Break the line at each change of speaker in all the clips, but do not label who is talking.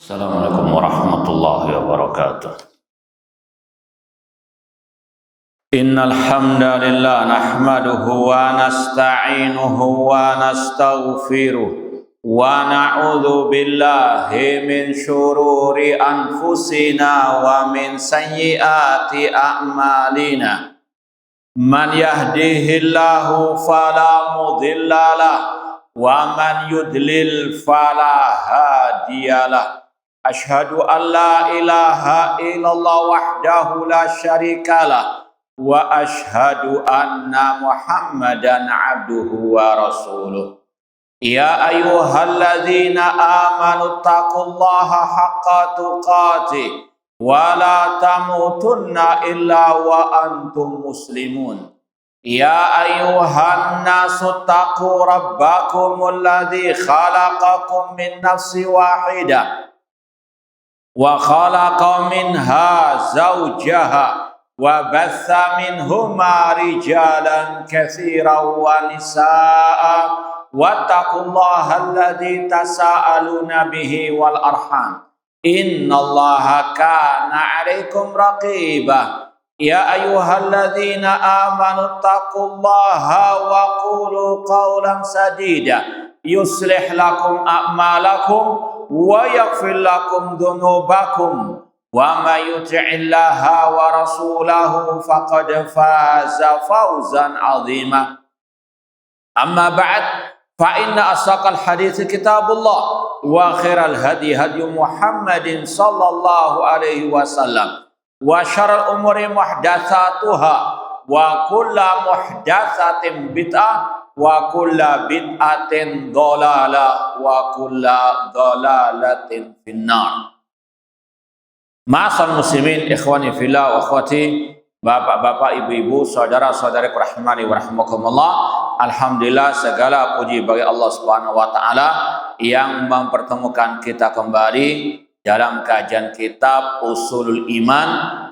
Assalamualaikum warahmatullahi wabarakatuh. Innal hamdalillah nahmaduhu wa nasta'inuhu wa nastaghfiruh wa na'udzu billahi min syururi anfusina wa min sayyiati a'malina. Man yahdihillahu fala mudhillalah wa man yudlil fala hadiyalah. Asyhadu an la ilaha illallah wahdahu la syarikalah wa asyhadu anna Muhammadan abduhu wa rasuluh. Ya ayyuhalladzina amanu taqullaha haqqa tuqatih wa la tamutunna illa wa antum muslimun. Ya ayyuhan nasu taqu rabbakumul ladzi khalaqakum min nafsin wahidah wa khalaqa minha zawjaha wa batha minhuma rijalan katsiran wa nisaa wattaqullaha alladzi tasaaluna bihi wal arham innallaha kana 'alaikum raqibah. Ya ayyuhalladzina amanu taqullaha wa qulu qawlan sadida yuslih lakum a'malakum wa yaghfir lakum dhunubakum wa may yuti'illaha wa rasulahu faqad faza fawzan 'azima. Amma ba'd, fa inna asaqal hadits kitabullah wa khairal hadi hadi Muhammadin sallallahu alaihi wasallam wa syarrul umuri muhdatsatuha wa kullu muhdatsatin bid'ah wa kullu bid'atin dhalalah wa kullu dhalalatin finnar. Ma'asal muslimin ikhwani fillah wa akhwati, bapak-bapak, ibu-ibu, saudara-saudari rahimani wa rahimakumullah. Alhamdulillah, segala puji bagi Allah Subhanahu wa taala yang mempertemukan kita kembali dalam kajian kitab Ushulul Iman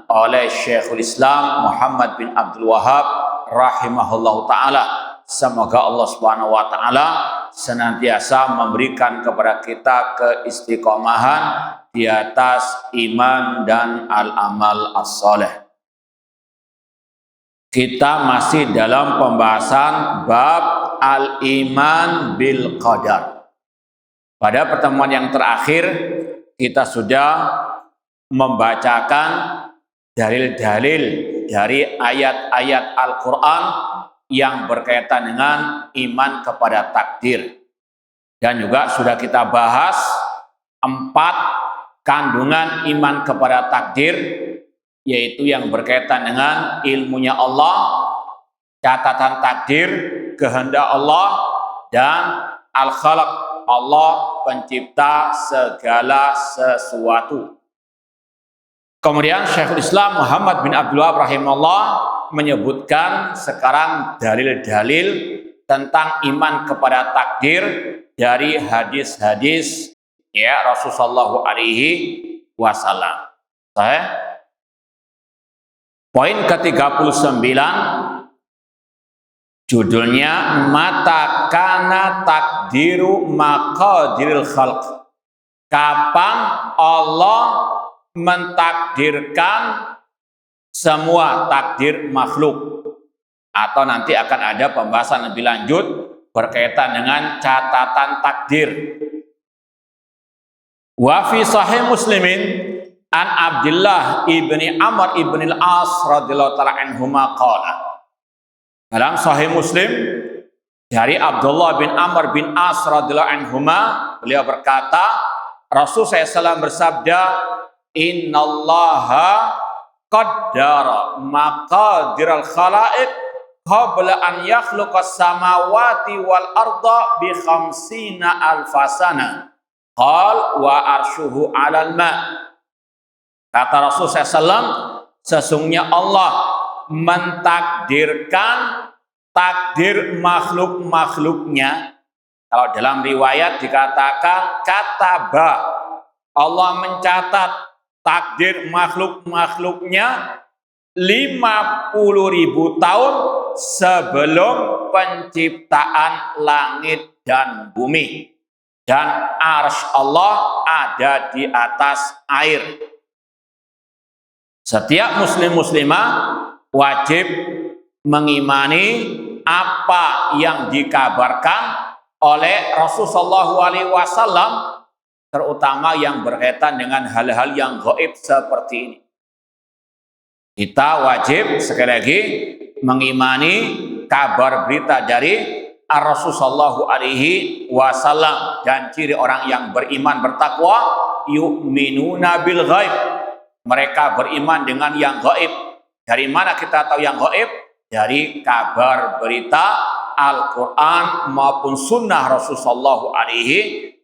oleh Syekhul Islam Muhammad bin Abdul Wahhab rahimahullahu taala. Semoga Allah Subhanahu wa taala senantiasa memberikan kepada kita keistiqomahan di atas iman dan al-amal as-saleh. Kita masih dalam pembahasan bab al-iman bil qadar. Pada pertemuan yang terakhir kita sudah membacakan dalil-dalil dari ayat-ayat Al-Quran yang berkaitan dengan iman kepada takdir. Dan juga sudah kita bahas 4 kandungan iman kepada takdir, yaitu yang berkaitan dengan ilmunya Allah, catatan takdir, kehendak Allah, dan al-khalaq, Allah pencipta segala sesuatu. Kemudian Syekhul Islam Muhammad bin Abdul Wahhab rahimahullah menyebutkan sekarang dalil-dalil tentang iman kepada takdir dari hadis-hadis ya Rasulullah alaihi wasallam. Poin ke-39 judulnya mata kana takdiru maqadiril khalq. Kapan Allah mentakdirkan semua takdir makhluk, atau nanti akan ada pembahasan lebih lanjut berkaitan dengan catatan takdir. Wa fi sahih Muslimin an Abdullah ibni Amr ibni al-As radhiyallahu ta'ala anhuma qala. Dalam sahih Muslim dari Abdullah bin Amr bin As radhiyallahu anhuma, beliau berkata, Rasul SAW bersabda, innallaha qaddara maqadiral khalaiq qabla an yakhluqas samawati wal arda bi 50 alfasana. Qal wa arshuhu 'alal ma. Kata Rasul SAW, sesungguhnya Allah mentakdirkan takdir makhluk-makhluknya. Kalau dalam riwayat dikatakan kataba, Allah mencatat takdir makhluk-makhluknya 50.000 tahun sebelum penciptaan langit dan bumi. dan arsy Allah ada di atas air. Setiap muslim muslimah wajib mengimani apa yang dikabarkan oleh Rasulullah SAW, terutama yang berkaitan dengan hal-hal yang gaib seperti ini. Kita wajib sekali lagi mengimani kabar berita dari Rasulullah SAW, dan ciri orang yang beriman bertakwa, yu'minuna bil ghaib. Mereka beriman dengan yang gaib. Dari mana kita tahu yang gaib? Dari kabar berita Al-Quran maupun sunnah Rasulullah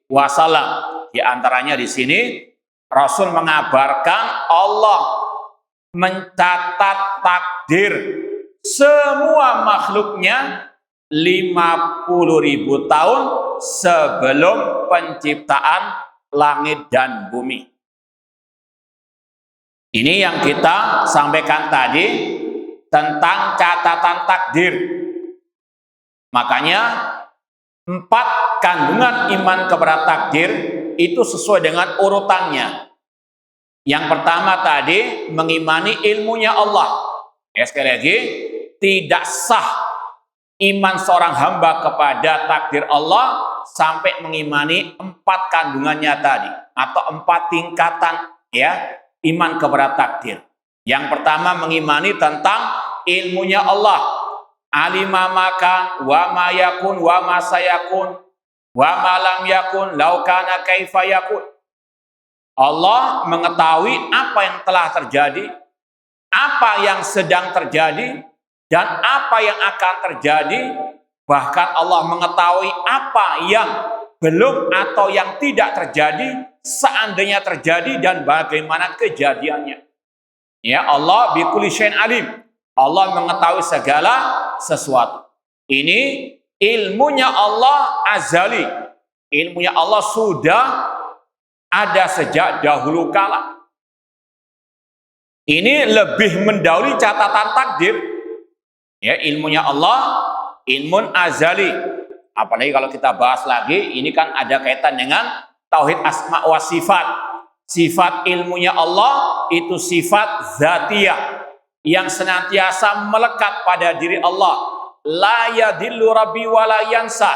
SAW. Di antaranya di sini Rasul mengabarkan Allah mencatat takdir semua makhluknya 50.000 tahun sebelum penciptaan langit dan bumi. Ini yang kita sampaikan tadi tentang catatan takdir. Makanya 4 kandungan iman kepada takdir itu sesuai dengan urutannya. Yang pertama tadi mengimani ilmunya Allah. Sekali lagi, tidak sah iman seorang hamba kepada takdir Allah sampai mengimani 4 kandungannya tadi, atau 4 tingkatan iman kepada takdir. Yang pertama mengimani tentang ilmunya Allah. Alima maka wa ma yakun wa ma sayakun wa ma lam yakun law kana kaifa yakun. Allah mengetahui apa yang telah terjadi, apa yang sedang terjadi, dan apa yang akan terjadi. Bahkan Allah mengetahui apa yang belum atau yang tidak terjadi, seandainya terjadi, dan bagaimana kejadiannya. Ya, Allah bikulli syai'in alim. Allah mengetahui segala sesuatu. Ini ilmunya Allah azali. Ilmunya Allah sudah ada sejak dahulu kala. Ini lebih mendahului catatan takdir. Ya, ilmunya Allah ilmun azali. Apalagi kalau kita bahas lagi, ini kan ada kaitan dengan tauhid asma wa sifat. Sifat ilmunya Allah itu sifat zatiyah yang senantiasa melekat pada diri Allah. La yadillu rabbi wa la yansa.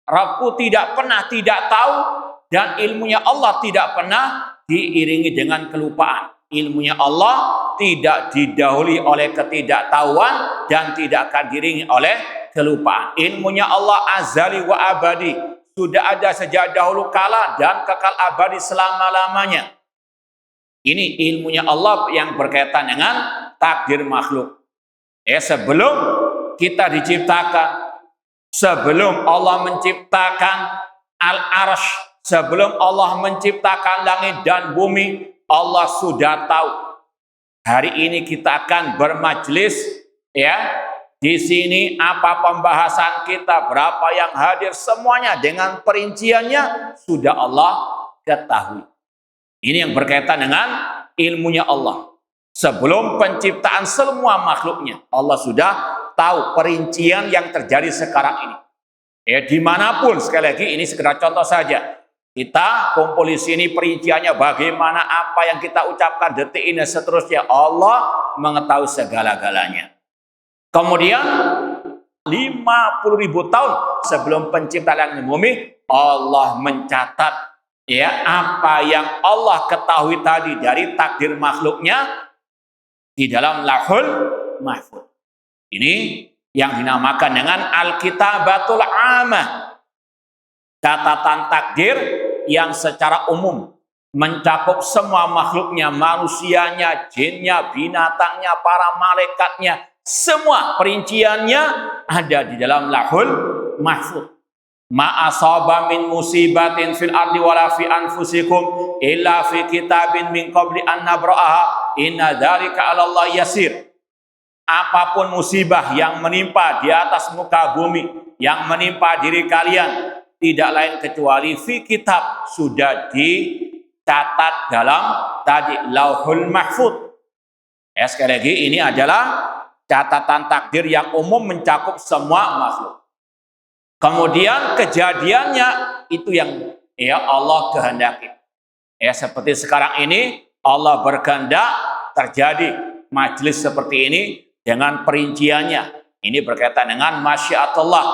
Rabbku tidak pernah tidak tahu, dan ilmunya Allah tidak pernah diiringi dengan kelupaan. Ilmunya Allah tidak didahului oleh ketidaktahuan dan tidak akan diiringi oleh kelupaan. Ilmunya Allah azali wa abadi, sudah ada sejak dahulu kala dan kekal abadi selama-lamanya. Ini ilmunya Allah yang berkaitan dengan takdir makhluk. Sebelum kita diciptakan, sebelum Allah menciptakan al-arsy, sebelum Allah menciptakan langit dan bumi, Allah sudah tahu. Hari ini kita akan bermajlis, di sini apa pembahasan kita, berapa yang hadir, semuanya dengan perinciannya sudah Allah ketahui. Ini yang berkaitan dengan ilmunya Allah. Sebelum penciptaan semua makhluknya, Allah sudah tahu perincian yang terjadi sekarang ini. Dimanapun, sekali lagi ini sekedar contoh saja. Kita kumpul di sini perinciannya bagaimana, apa yang kita ucapkan detik ini, seterusnya. Allah mengetahui segala-galanya. Kemudian 50.000 tahun sebelum penciptaan langit dan bumi, Allah mencatat apa yang Allah ketahui tadi dari takdir makhluknya di dalam Lauhul Mahfuz. Ini yang dinamakan dengan Al-Kitabatul Amah. Catatan takdir yang secara umum mencakup semua makhluknya, manusianya, jinnya, binatangnya, para malaikatnya, semua perinciannya ada di dalam Lauhul Mahfuz. Ma asaba min musibatin fil ardi wala fi anfusikum illa fi kitabin min qabli an nabra'aha inna dzalika 'ala Allah yasir. Apapun musibah yang menimpa di atas muka bumi, yang menimpa diri kalian, tidak lain kecuali fi kitab, sudah dicatat dalam tadi Lauhul Mahfuz. Sekali lagi, ini adalah catatan takdir yang umum mencakup semua makhluk. Kemudian kejadiannya itu yang Allah kehendaki. Seperti sekarang ini Allah berkehendak terjadi majelis seperti ini dengan perinciannya. Ini berkaitan dengan masyiatullah.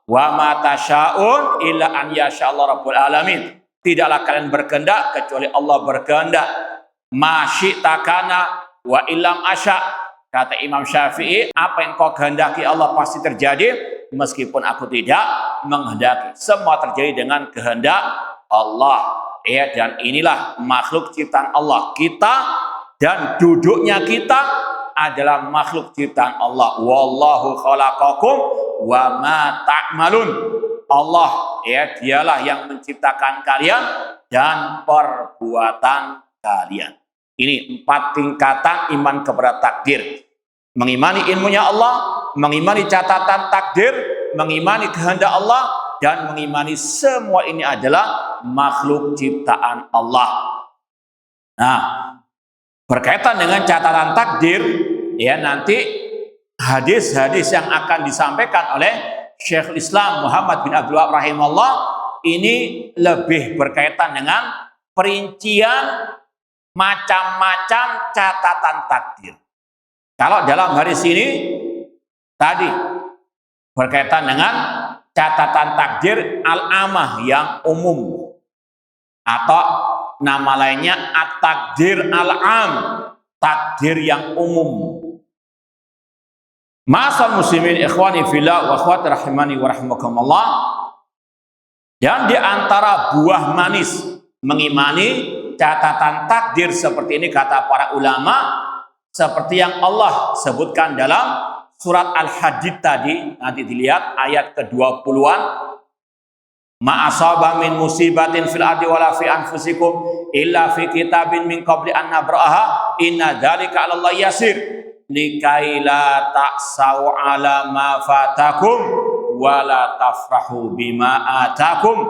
Wa ma tasyaun illa an yasyaallah rabbul alamin. Tidaklah kalian berkehendak kecuali Allah berkehendak. Masyi'takana wa illam asya. Kata Imam Syafi'i, apa yang kau kehendaki Allah pasti terjadi meskipun aku tidak menghendaki. Semua terjadi dengan kehendak Allah. Dan inilah makhluk ciptaan Allah. Kita dan duduknya kita adalah makhluk ciptaan Allah. Wallahu khalaqakum wa ma ta'malun. Allah dialah yang menciptakan kalian dan perbuatan kalian. Ini 4 tingkatan iman kepada takdir. Mengimani ilmunya Allah, mengimani catatan takdir, mengimani kehendak Allah, dan mengimani semua ini adalah makhluk ciptaan Allah. Nah, berkaitan dengan catatan takdir, nanti hadis-hadis yang akan disampaikan oleh Syekhul Islam Muhammad bin Abdul Wahab rahimahullah ini lebih berkaitan dengan perincian macam-macam catatan takdir. Kalau dalam hadis ini tadi berkaitan dengan catatan takdir al-amah yang umum, atau nama lainnya at-takdir al-am, takdir yang umum. Ma'asal muslimin ikhwani fillah wa akhwati rahimani wa rahimakumullah. Dan di antara buah manis mengimani catatan takdir seperti ini kata para ulama, seperti yang Allah sebutkan dalam surat Al-Hadid tadi, nanti dilihat ayat ke-20-an. Ma asaba min musibatin fil ardi wala fi anfusikum illa fi kitabin min qabli an nabraha inna dzalika 'ala Allah yasir likai la ta'sau 'ala ma fatakum wala tafrahu bima atakum.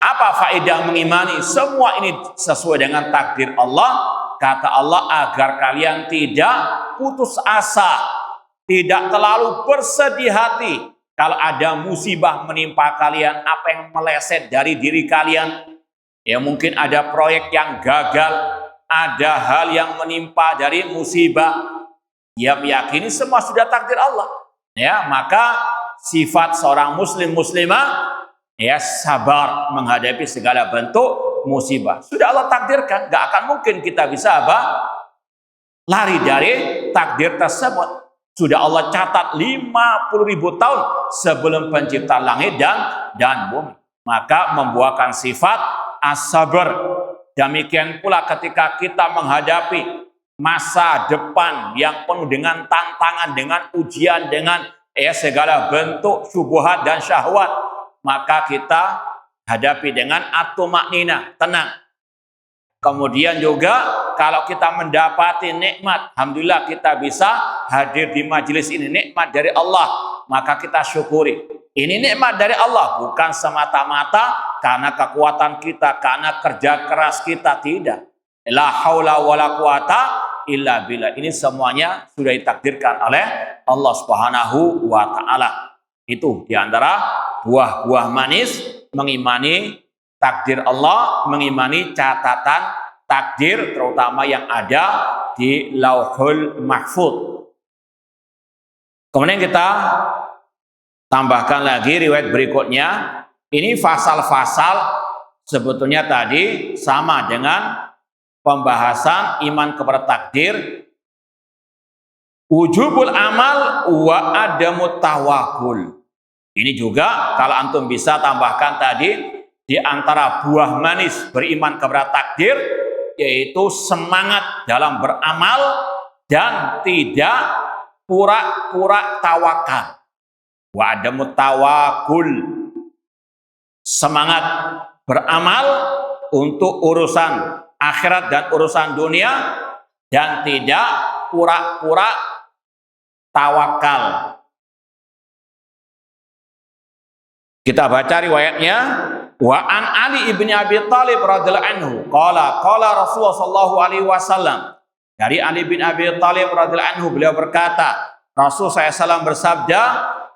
Apa faedah mengimani? Semua ini sesuai dengan takdir Allah. Kata Allah agar kalian tidak putus asa, tidak terlalu bersedih hati kalau ada musibah menimpa kalian, apa yang meleset dari diri kalian. Mungkin ada proyek yang gagal, ada hal yang menimpa dari musibah. Dia meyakini semua sudah takdir Allah. Maka sifat seorang muslim muslimah sabar menghadapi segala bentuk musibah. Sudah Allah takdirkan, gak akan mungkin kita bisa lari dari takdir tersebut. Sudah Allah catat 50.000 tahun sebelum penciptaan langit dan bumi. Maka membuahkan sifat as-sabar. Demikian pula ketika kita menghadapi masa depan yang penuh dengan tantangan, dengan ujian, dengan segala bentuk syubhat dan syahwat, maka kita hadapi dengan at-tumakninah, tenang. Kemudian juga kalau kita mendapati nikmat, alhamdulillah kita bisa hadir di majelis ini, nikmat dari Allah, maka kita syukuri. Ini nikmat dari Allah, bukan semata-mata karena kekuatan kita, karena kerja keras kita, tidak. La haula wala quwata illa billah. Ini semuanya sudah ditakdirkan oleh Allah Subhanahu wa taala. Itu diantara buah-buah manis mengimani takdir Allah, mengimani catatan takdir terutama yang ada di Lauhul Mahfuz. Kemudian kita tambahkan lagi riwayat berikutnya. Ini fasal-fasal sebetulnya tadi sama dengan pembahasan iman kepada takdir. Wujubul amal wa adamut tawakkul. Ini juga kalau antum bisa tambahkan tadi di antara buah manis beriman kepada takdir, yaitu semangat dalam beramal dan tidak pura-pura tawakal. Wa adamut tawakkul. Semangat beramal untuk urusan akhirat dan urusan dunia dan tidak pura-pura tawakal. Kita baca riwayatnya. Wa an Ali ibn Abi Thalib radhiyallahu anhu qala Rasulullah sallallahu alaihi wasallam. Dari Ali bin Abi Thalib radhiyallahu anhu beliau berkata, Rasul SAW bersabda,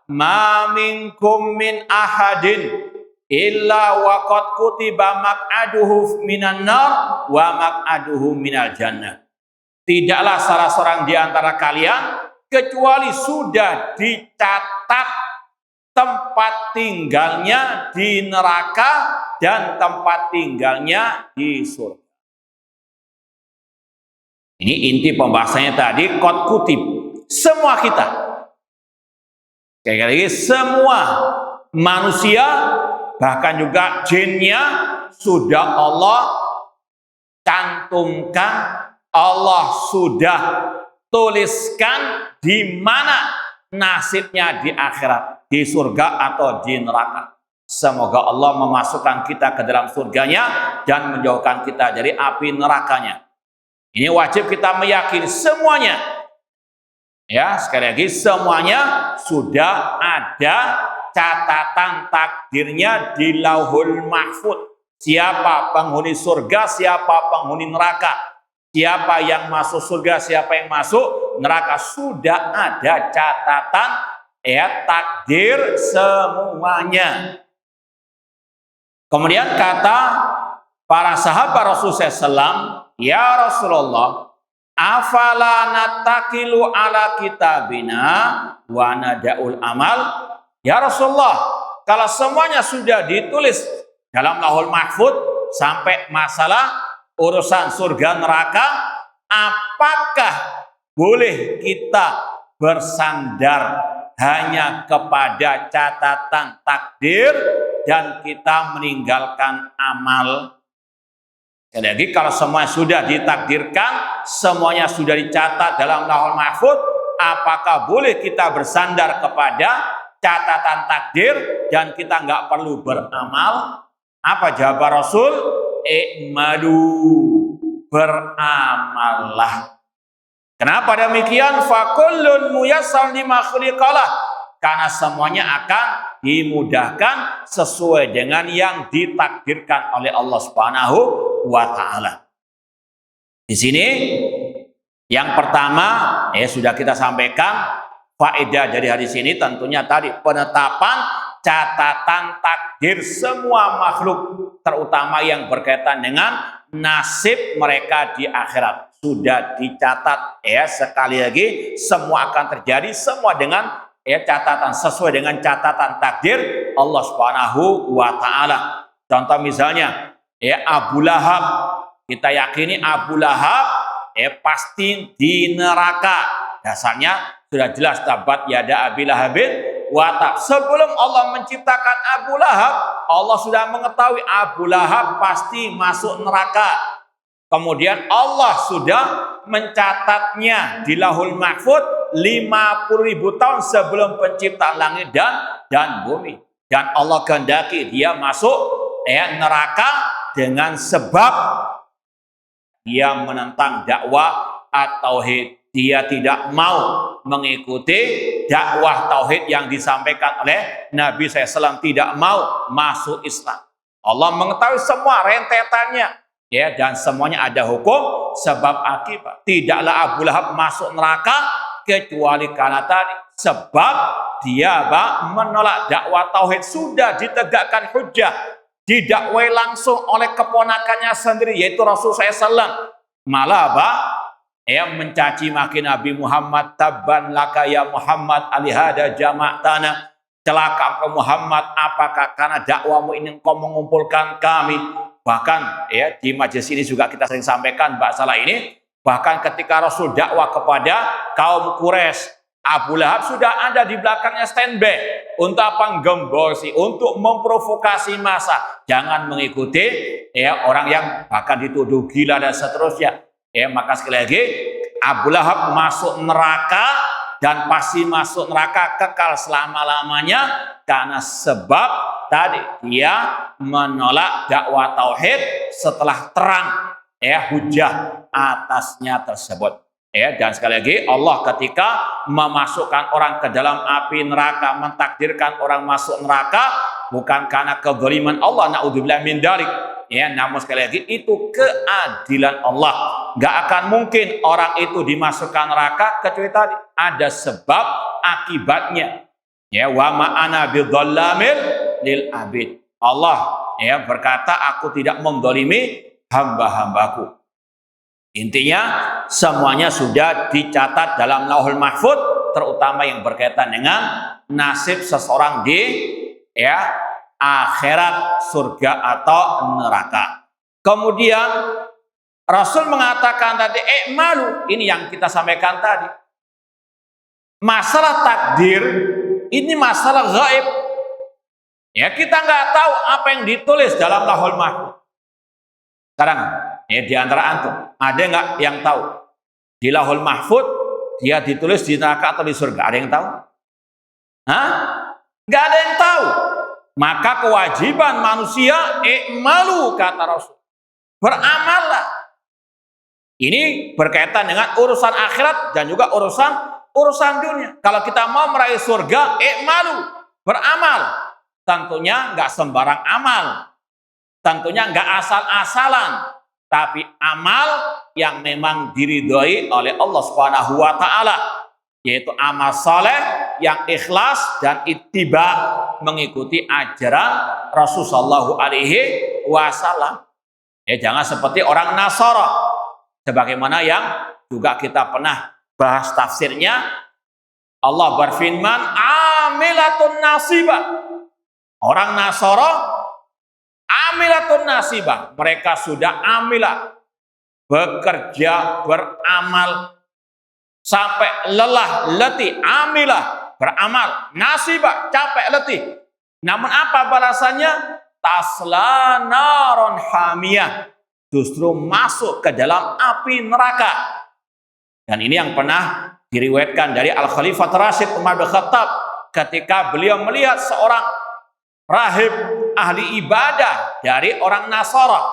ma minkum min ahadin illa waqad kutiba maq'aduhu minan nar wa maq'aduhu minal jannah. Tidaklah salah seorang di antara kalian kecuali sudah dicatat tempat tinggalnya di neraka dan tempat tinggalnya di surga. Ini inti pembahasannya tadi, qad kutib. Semua kita, sekali lagi semua manusia, bahkan juga jinnya sudah Allah cantumkan, Allah sudah tuliskan di mana nasibnya di akhirat, di surga atau di neraka. Semoga Allah memasukkan kita ke dalam surganya dan menjauhkan kita dari api nerakanya. Ini wajib kita meyakini semuanya. Ya, sekali lagi semuanya sudah ada catatan takdirnya di Lauhul Mahfuz. Siapa penghuni surga, siapa penghuni neraka, siapa yang masuk surga, siapa yang masuk neraka, sudah ada catatan takdir semuanya. Kemudian kata para sahabat Rasulullah SAW, ya Rasulullah, afala natakilu ala kitabina wa nada'ul amal. Ya Rasulullah, kalau semuanya sudah ditulis dalam Lauhul Mahfuz sampai masalah urusan surga neraka, apakah boleh kita bersandar hanya kepada catatan takdir dan kita meninggalkan amal? Sekali lagi, kalau semuanya sudah ditakdirkan, semuanya sudah dicatat dalam Lauhul Mahfuz, apakah boleh kita bersandar kepada catatan takdir dan kita nggak perlu beramal? Apa jawaban Rasul? I'malu, beramallah. Kenapa demikian? Fakullun muyassar lima khuliqalah, karena semuanya akan dimudahkan sesuai dengan yang ditakdirkan oleh Allah Subhanahu wa ta'ala. Di sini yang pertama sudah kita sampaikan faedah dari hadis ini, tentunya tadi penetapan catatan takdir semua makhluk, terutama yang berkaitan dengan nasib mereka di akhirat, sudah dicatat. Sekali lagi semua akan terjadi, semua dengan catatan, sesuai dengan catatan takdir Allah Subhanahu wa ta'ala. Contoh misalnya Abu Lahab, kita yakini Abu Lahab pasti di neraka. Dasarnya sudah jelas, tabat yada Abi Lahabin wa tab. Sebelum Allah menciptakan Abu Lahab, Allah sudah mengetahui Abu Lahab pasti masuk neraka. Kemudian Allah sudah mencatatnya di Lauhul Mahfuz 50.000 tahun sebelum penciptaan langit dan bumi. Dan Allah kehendaki dia masuk neraka dengan sebab dia menentang dakwah at-tauhid. Dia tidak mau mengikuti dakwah tauhid yang disampaikan oleh Nabi SAW, tidak mau masuk Islam. Allah mengetahui semua rentetannya, dan semuanya ada hukum sebab akibat. Tidaklah Abu Lahab masuk neraka kecuali karena tadi sebab dia menolak dakwah tauhid. Sudah ditegakkan hujjah, didakwai langsung oleh keponakannya sendiri, yaitu Rasulullah SAW. Malah mencaci maki Nabi Muhammad, tabban laka ya Muhammad alihada jama'tana, celaka engkau Muhammad, apakah karena dakwamu ini engkau mengumpulkan kami? Bahkan di majelis ini juga kita sering sampaikan masalah ini. Bahkan ketika Rasul dakwah kepada kaum Quraisy, Abu Lahab sudah ada di belakangnya standby untuk apa? Gembos, untuk memprovokasi massa. Jangan mengikuti orang yang bahkan dituduh gila dan seterusnya. Maka sekali lagi Abu Lahab masuk neraka dan pasti masuk neraka kekal selama-lamanya karena sebab tadi dia menolak dakwah tauhid setelah terang hujah atasnya tersebut. Dan sekali lagi Allah ketika memasukkan orang ke dalam api neraka, mentakdirkan orang masuk neraka bukan karena kezaliman Allah, naudzubillah min dzalik. Namun sekali lagi itu keadilan Allah. Gak akan mungkin orang itu dimasukkan neraka kecuali tadi ada sebab akibatnya. Ya, wa ma ana bidzallamil lil abid. Allah ya berkata, aku tidak mendolimi hamba-hambaku. Intinya semuanya sudah dicatat dalam Lauhul Mahfuz, terutama yang berkaitan dengan nasib seseorang di ya akhirat, surga atau neraka. Kemudian Rasul mengatakan tadi, malu, ini yang kita sampaikan tadi. Masalah takdir ini masalah gaib. Ya, kita nggak tahu apa yang ditulis dalam Lauhul Mahfuz. Sekarang, ya di antara antum, ada nggak yang tahu di Lauhul Mahfuz dia ditulis di neraka atau di surga? Ada yang tahu? Hah? Nggak ada yang tahu. Maka kewajiban manusia, malu kata Rasul, beramallah. Ini berkaitan dengan urusan akhirat dan juga urusan dunia. Kalau kita mau meraih surga, malu, beramal. Tentunya nggak sembarang amal. Tentunya nggak asal-asalan, tapi amal yang memang diridhoi oleh Allah Subhanahu wa taala, yaitu amal saleh yang ikhlas dan ittiba, mengikuti ajaran Rasulullah sallallahu alaihi wasallam. Ya, jangan seperti orang Nasara, sebagaimana yang juga kita pernah bahas tafsirnya. Allah berfirman, amilatun nasibah. Orang Nasara amilatun nasibah, mereka sudah amilah, bekerja, beramal sampai lelah, letih, amilah, beramal, nasibah, capek, letih. Namun apa balasannya? Tasla naron hamiyah, justru masuk ke dalam api neraka. Dan ini yang pernah diriwayatkan dari Al-Khalifah Rasyid Umar bin Khattab ketika beliau melihat seorang rahib ahli ibadah dari orang Nasara.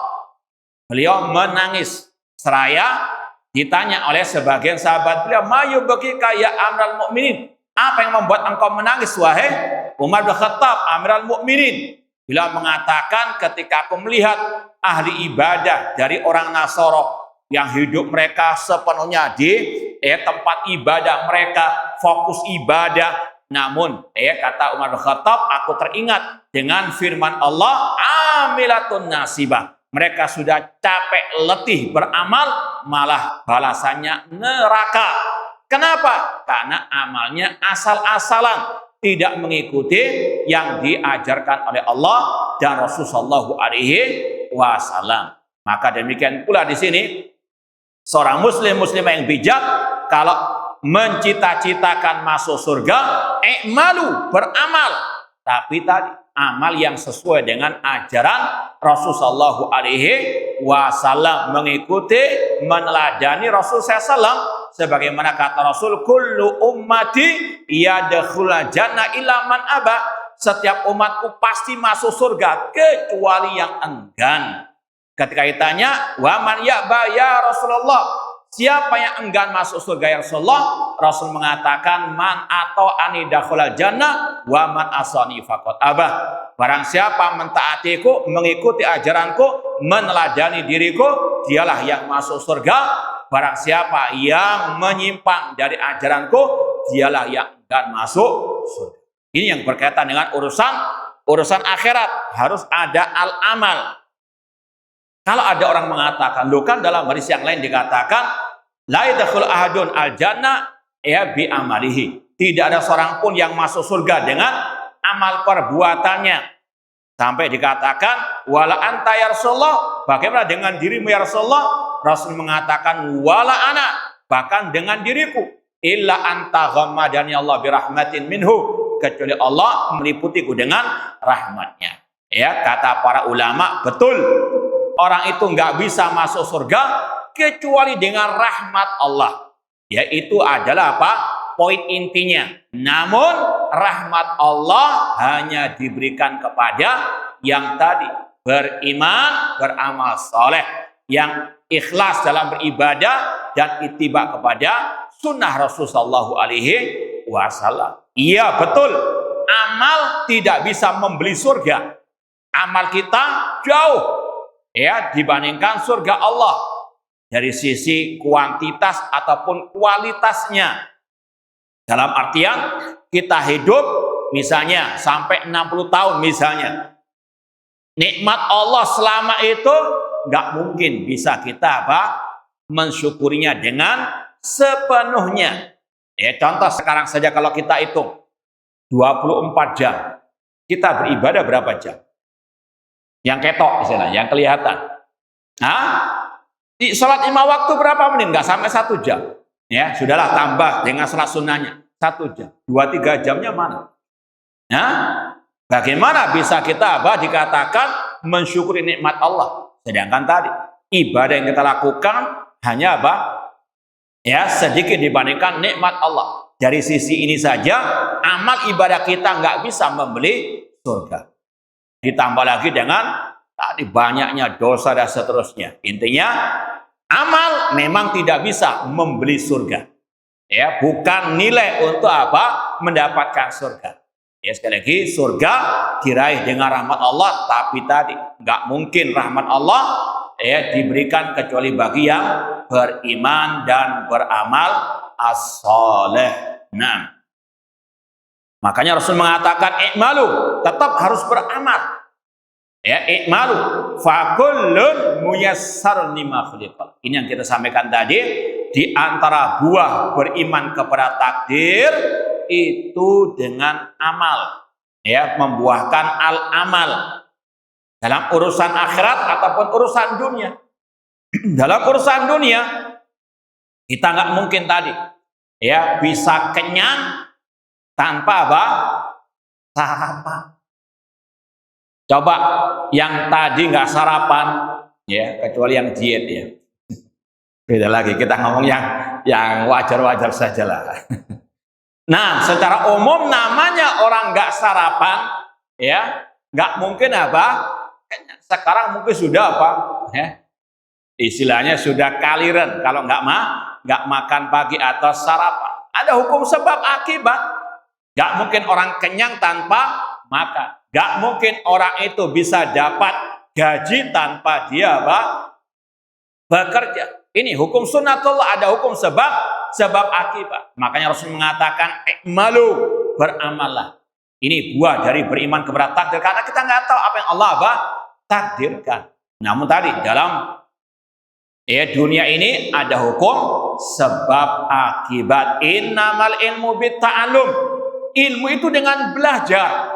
Beliau menangis seraya ditanya oleh sebagian sahabat beliau, "Mayu bakika ya Amiral Mukminin?" Apa yang membuat engkau menangis wahai Umar bin Khattab, Amiral Mukminin? Beliau mengatakan, ketika aku melihat ahli ibadah dari orang Nasara yang hidup mereka sepenuhnya di tempat ibadah mereka, fokus ibadah. Namun, kata Umar bin Khattab, aku teringat dengan firman Allah, amilatun nasibah. Mereka sudah capek, letih beramal, malah balasannya neraka. Kenapa? Karena amalnya asal-asalan, tidak mengikuti yang diajarkan oleh Allah dan Rasulullah sallallahu alaihi wasallam. Maka demikian pula di sini, seorang muslimah yang bijak, kalau mencita-citakan masuk surga, malu, beramal. Tapi tadi amal yang sesuai dengan ajaran Rasulullah sallallahu alaihi wasallam, mengikuti, meneladani Rasul sallallahu, sebagaimana kata Rasul, kullu ummati yadkhulul jannah illa man aba. Setiap umatku pasti masuk surga kecuali yang enggan. Ketika ditanya, wa man ya'ba ya Rasulullah, siapa yang enggan masuk surga ya Rasulullah? Rasul mengatakan, man atau ani dakhulal jannah wa man asani faqad abah. Barang siapa mentaatiku, mengikuti ajaranku, meneladani diriku, dialah yang masuk surga. Barang siapa yang menyimpang dari ajaranku, dialah yang enggan masuk surga. Ini yang berkaitan dengan urusan akhirat, harus ada al-amal. Kalau ada orang mengatakan, loh kan dalam hadis yang lain dikatakan, la yadkhul ahadun al-jannah ya bi amalihi. Tidak ada seorang pun yang masuk surga dengan amal perbuatannya. Sampai dikatakan, wala anta ya Rasulullah, bagaimana dengan dirimu ya Rasulullah? Rasul mengatakan, wala ana, bahkan dengan diriku, illa anta ghammadani Allah birahmatin minhu, kecuali Allah meliputiku dengan rahmatnya. Ya, kata para ulama, betul. Orang itu nggak bisa masuk surga kecuali dengan rahmat Allah. Yaitu adalah apa? Poin intinya. Namun rahmat Allah hanya diberikan kepada yang tadi beriman, beramal soleh, yang ikhlas dalam beribadah dan ittiba kepada sunnah Rasulullah sallallahu alaihi wasallam. Iya betul, amal tidak bisa membeli surga. Amal kita jauh dibandingkan surga Allah dari sisi kuantitas ataupun kualitasnya. Dalam artian kita hidup misalnya sampai 60 tahun misalnya. Nikmat Allah selama itu nggak mungkin bisa kita mensyukurinya dengan sepenuhnya. Ya, contoh sekarang saja kalau kita hitung 24 jam, kita beribadah berapa jam? Yang ketok misalnya, yang kelihatan. Di sholat 5 waktu berapa menit? Nggak sampai 1 jam. Ya, sudahlah tambah dengan sholat sunnahnya 1 jam. 2-3 jamnya mana? Bagaimana bisa kita dikatakan mensyukuri nikmat Allah? Sedangkan tadi ibadah yang kita lakukan hanya ya sedikit dibandingkan nikmat Allah. Dari sisi ini saja amal ibadah kita nggak bisa membeli surga. Ditambah lagi dengan tadi banyaknya dosa dan seterusnya. Intinya amal memang tidak bisa membeli surga. Ya, bukan nilai untuk mendapatkan surga. Ya, sekali lagi surga diraih dengan rahmat Allah, tapi tadi nggak mungkin rahmat Allah diberikan kecuali bagi yang beriman dan beramal as-saleh. Nah, makanya Rasul mengatakan i'malu, tetap harus beramal. Ya, i'malu fa kullun muyassarun lima khuliqa. Ini yang kita sampaikan tadi, di antara buah beriman kepada takdir itu dengan amal, ya, membuahkan al-amal dalam urusan akhirat ataupun urusan dunia. Dalam urusan dunia kita nggak mungkin tadi ya bisa kenyang tanpa sarapan. Coba yang tadi nggak sarapan, ya, kecuali yang diet, ya. Beda lagi, kita ngomong yang wajar-wajar saja lah. Nah, secara umum namanya orang nggak sarapan, ya, nggak mungkin sekarang mungkin sudah ya, istilahnya sudah kaliren kalau nggak makan pagi atau sarapan. Ada hukum sebab akibat. Nggak mungkin orang kenyang tanpa makan. Nggak mungkin orang itu bisa dapat gaji tanpa dia bekerja. Ini hukum sunnatullah, ada hukum sebab akibat. Makanya Rasul mengatakan i'malu, beramallah. Ini buah dari beriman kepada takdir, karena kita nggak tahu apa yang Allah takdirkan. Namun tadi dalam dunia ini ada hukum sebab akibat. Innamal ilmu bitta'allum. Ilmu itu dengan belajar.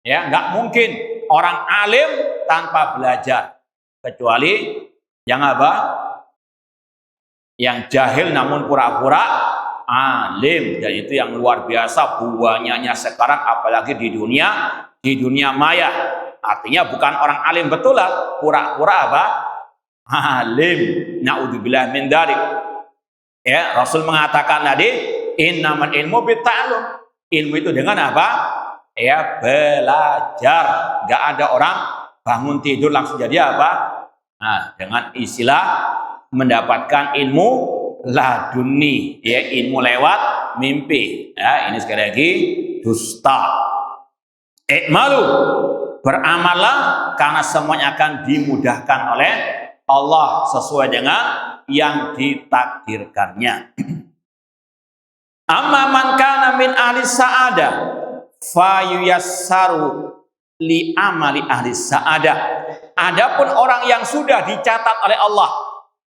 Ya, nggak mungkin orang alim tanpa belajar, kecuali yang yang jahil namun pura-pura alim, dan itu yang luar biasa banyaknya sekarang, apalagi di dunia maya. Artinya bukan orang alim betulan, pura-pura alim. Naudzubillah min dzalik. Ya, Rasul mengatakan tadi innamal ilmu bitta'allum. Ilmu itu dengan ya, belajar. Nggak ada orang bangun tidur langsung jadi dengan istilah mendapatkan ilmu laduni, ya, ilmu lewat mimpi. Ya, ini sekali lagi dusta. I'malu, beramallah, karena semuanya akan dimudahkan oleh Allah sesuai dengan yang ditakdirkannya. Amma man kana min ahli sa'adah fayuyassaru li amali ahli sa'adah. Adapun orang yang sudah dicatat oleh Allah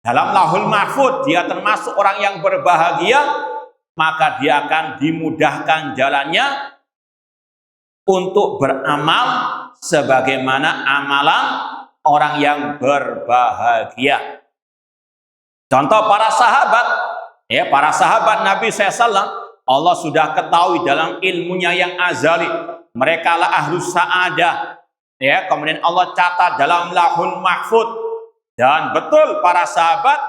dalam Lauhul Mahfuz, dia termasuk orang yang berbahagia, maka dia akan dimudahkan jalannya untuk beramal sebagaimana amalan orang yang berbahagia. Contoh para sahabat, ya, para sahabat Nabi SAW, Allah sudah ketahui dalam ilmunya yang azali, mereka lah ahlus sa'adah, ya, kemudian Allah catat dalam Lauhul Mahfuz. Dan betul para sahabat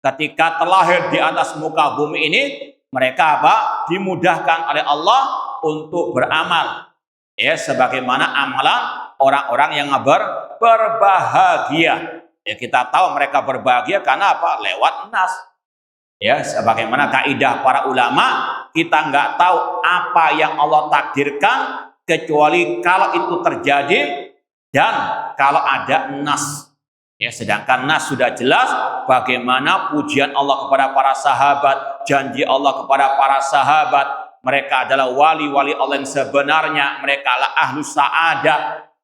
ketika terlahir di atas muka bumi ini, mereka dimudahkan oleh Allah untuk beramal, ya, sebagaimana amalan orang-orang yang berbahagia. Ya, kita tahu mereka berbahagia karena lewat nas. Ya, sebagaimana kaidah para ulama, kita nggak tahu apa yang Allah takdirkan kecuali kalau itu terjadi dan kalau ada nas. Ya, sedangkan nas sudah jelas bagaimana pujian Allah kepada para sahabat, janji Allah kepada para sahabat, mereka adalah wali-wali Allah yang sebenarnya, mereka adalah ahlus sa'adah.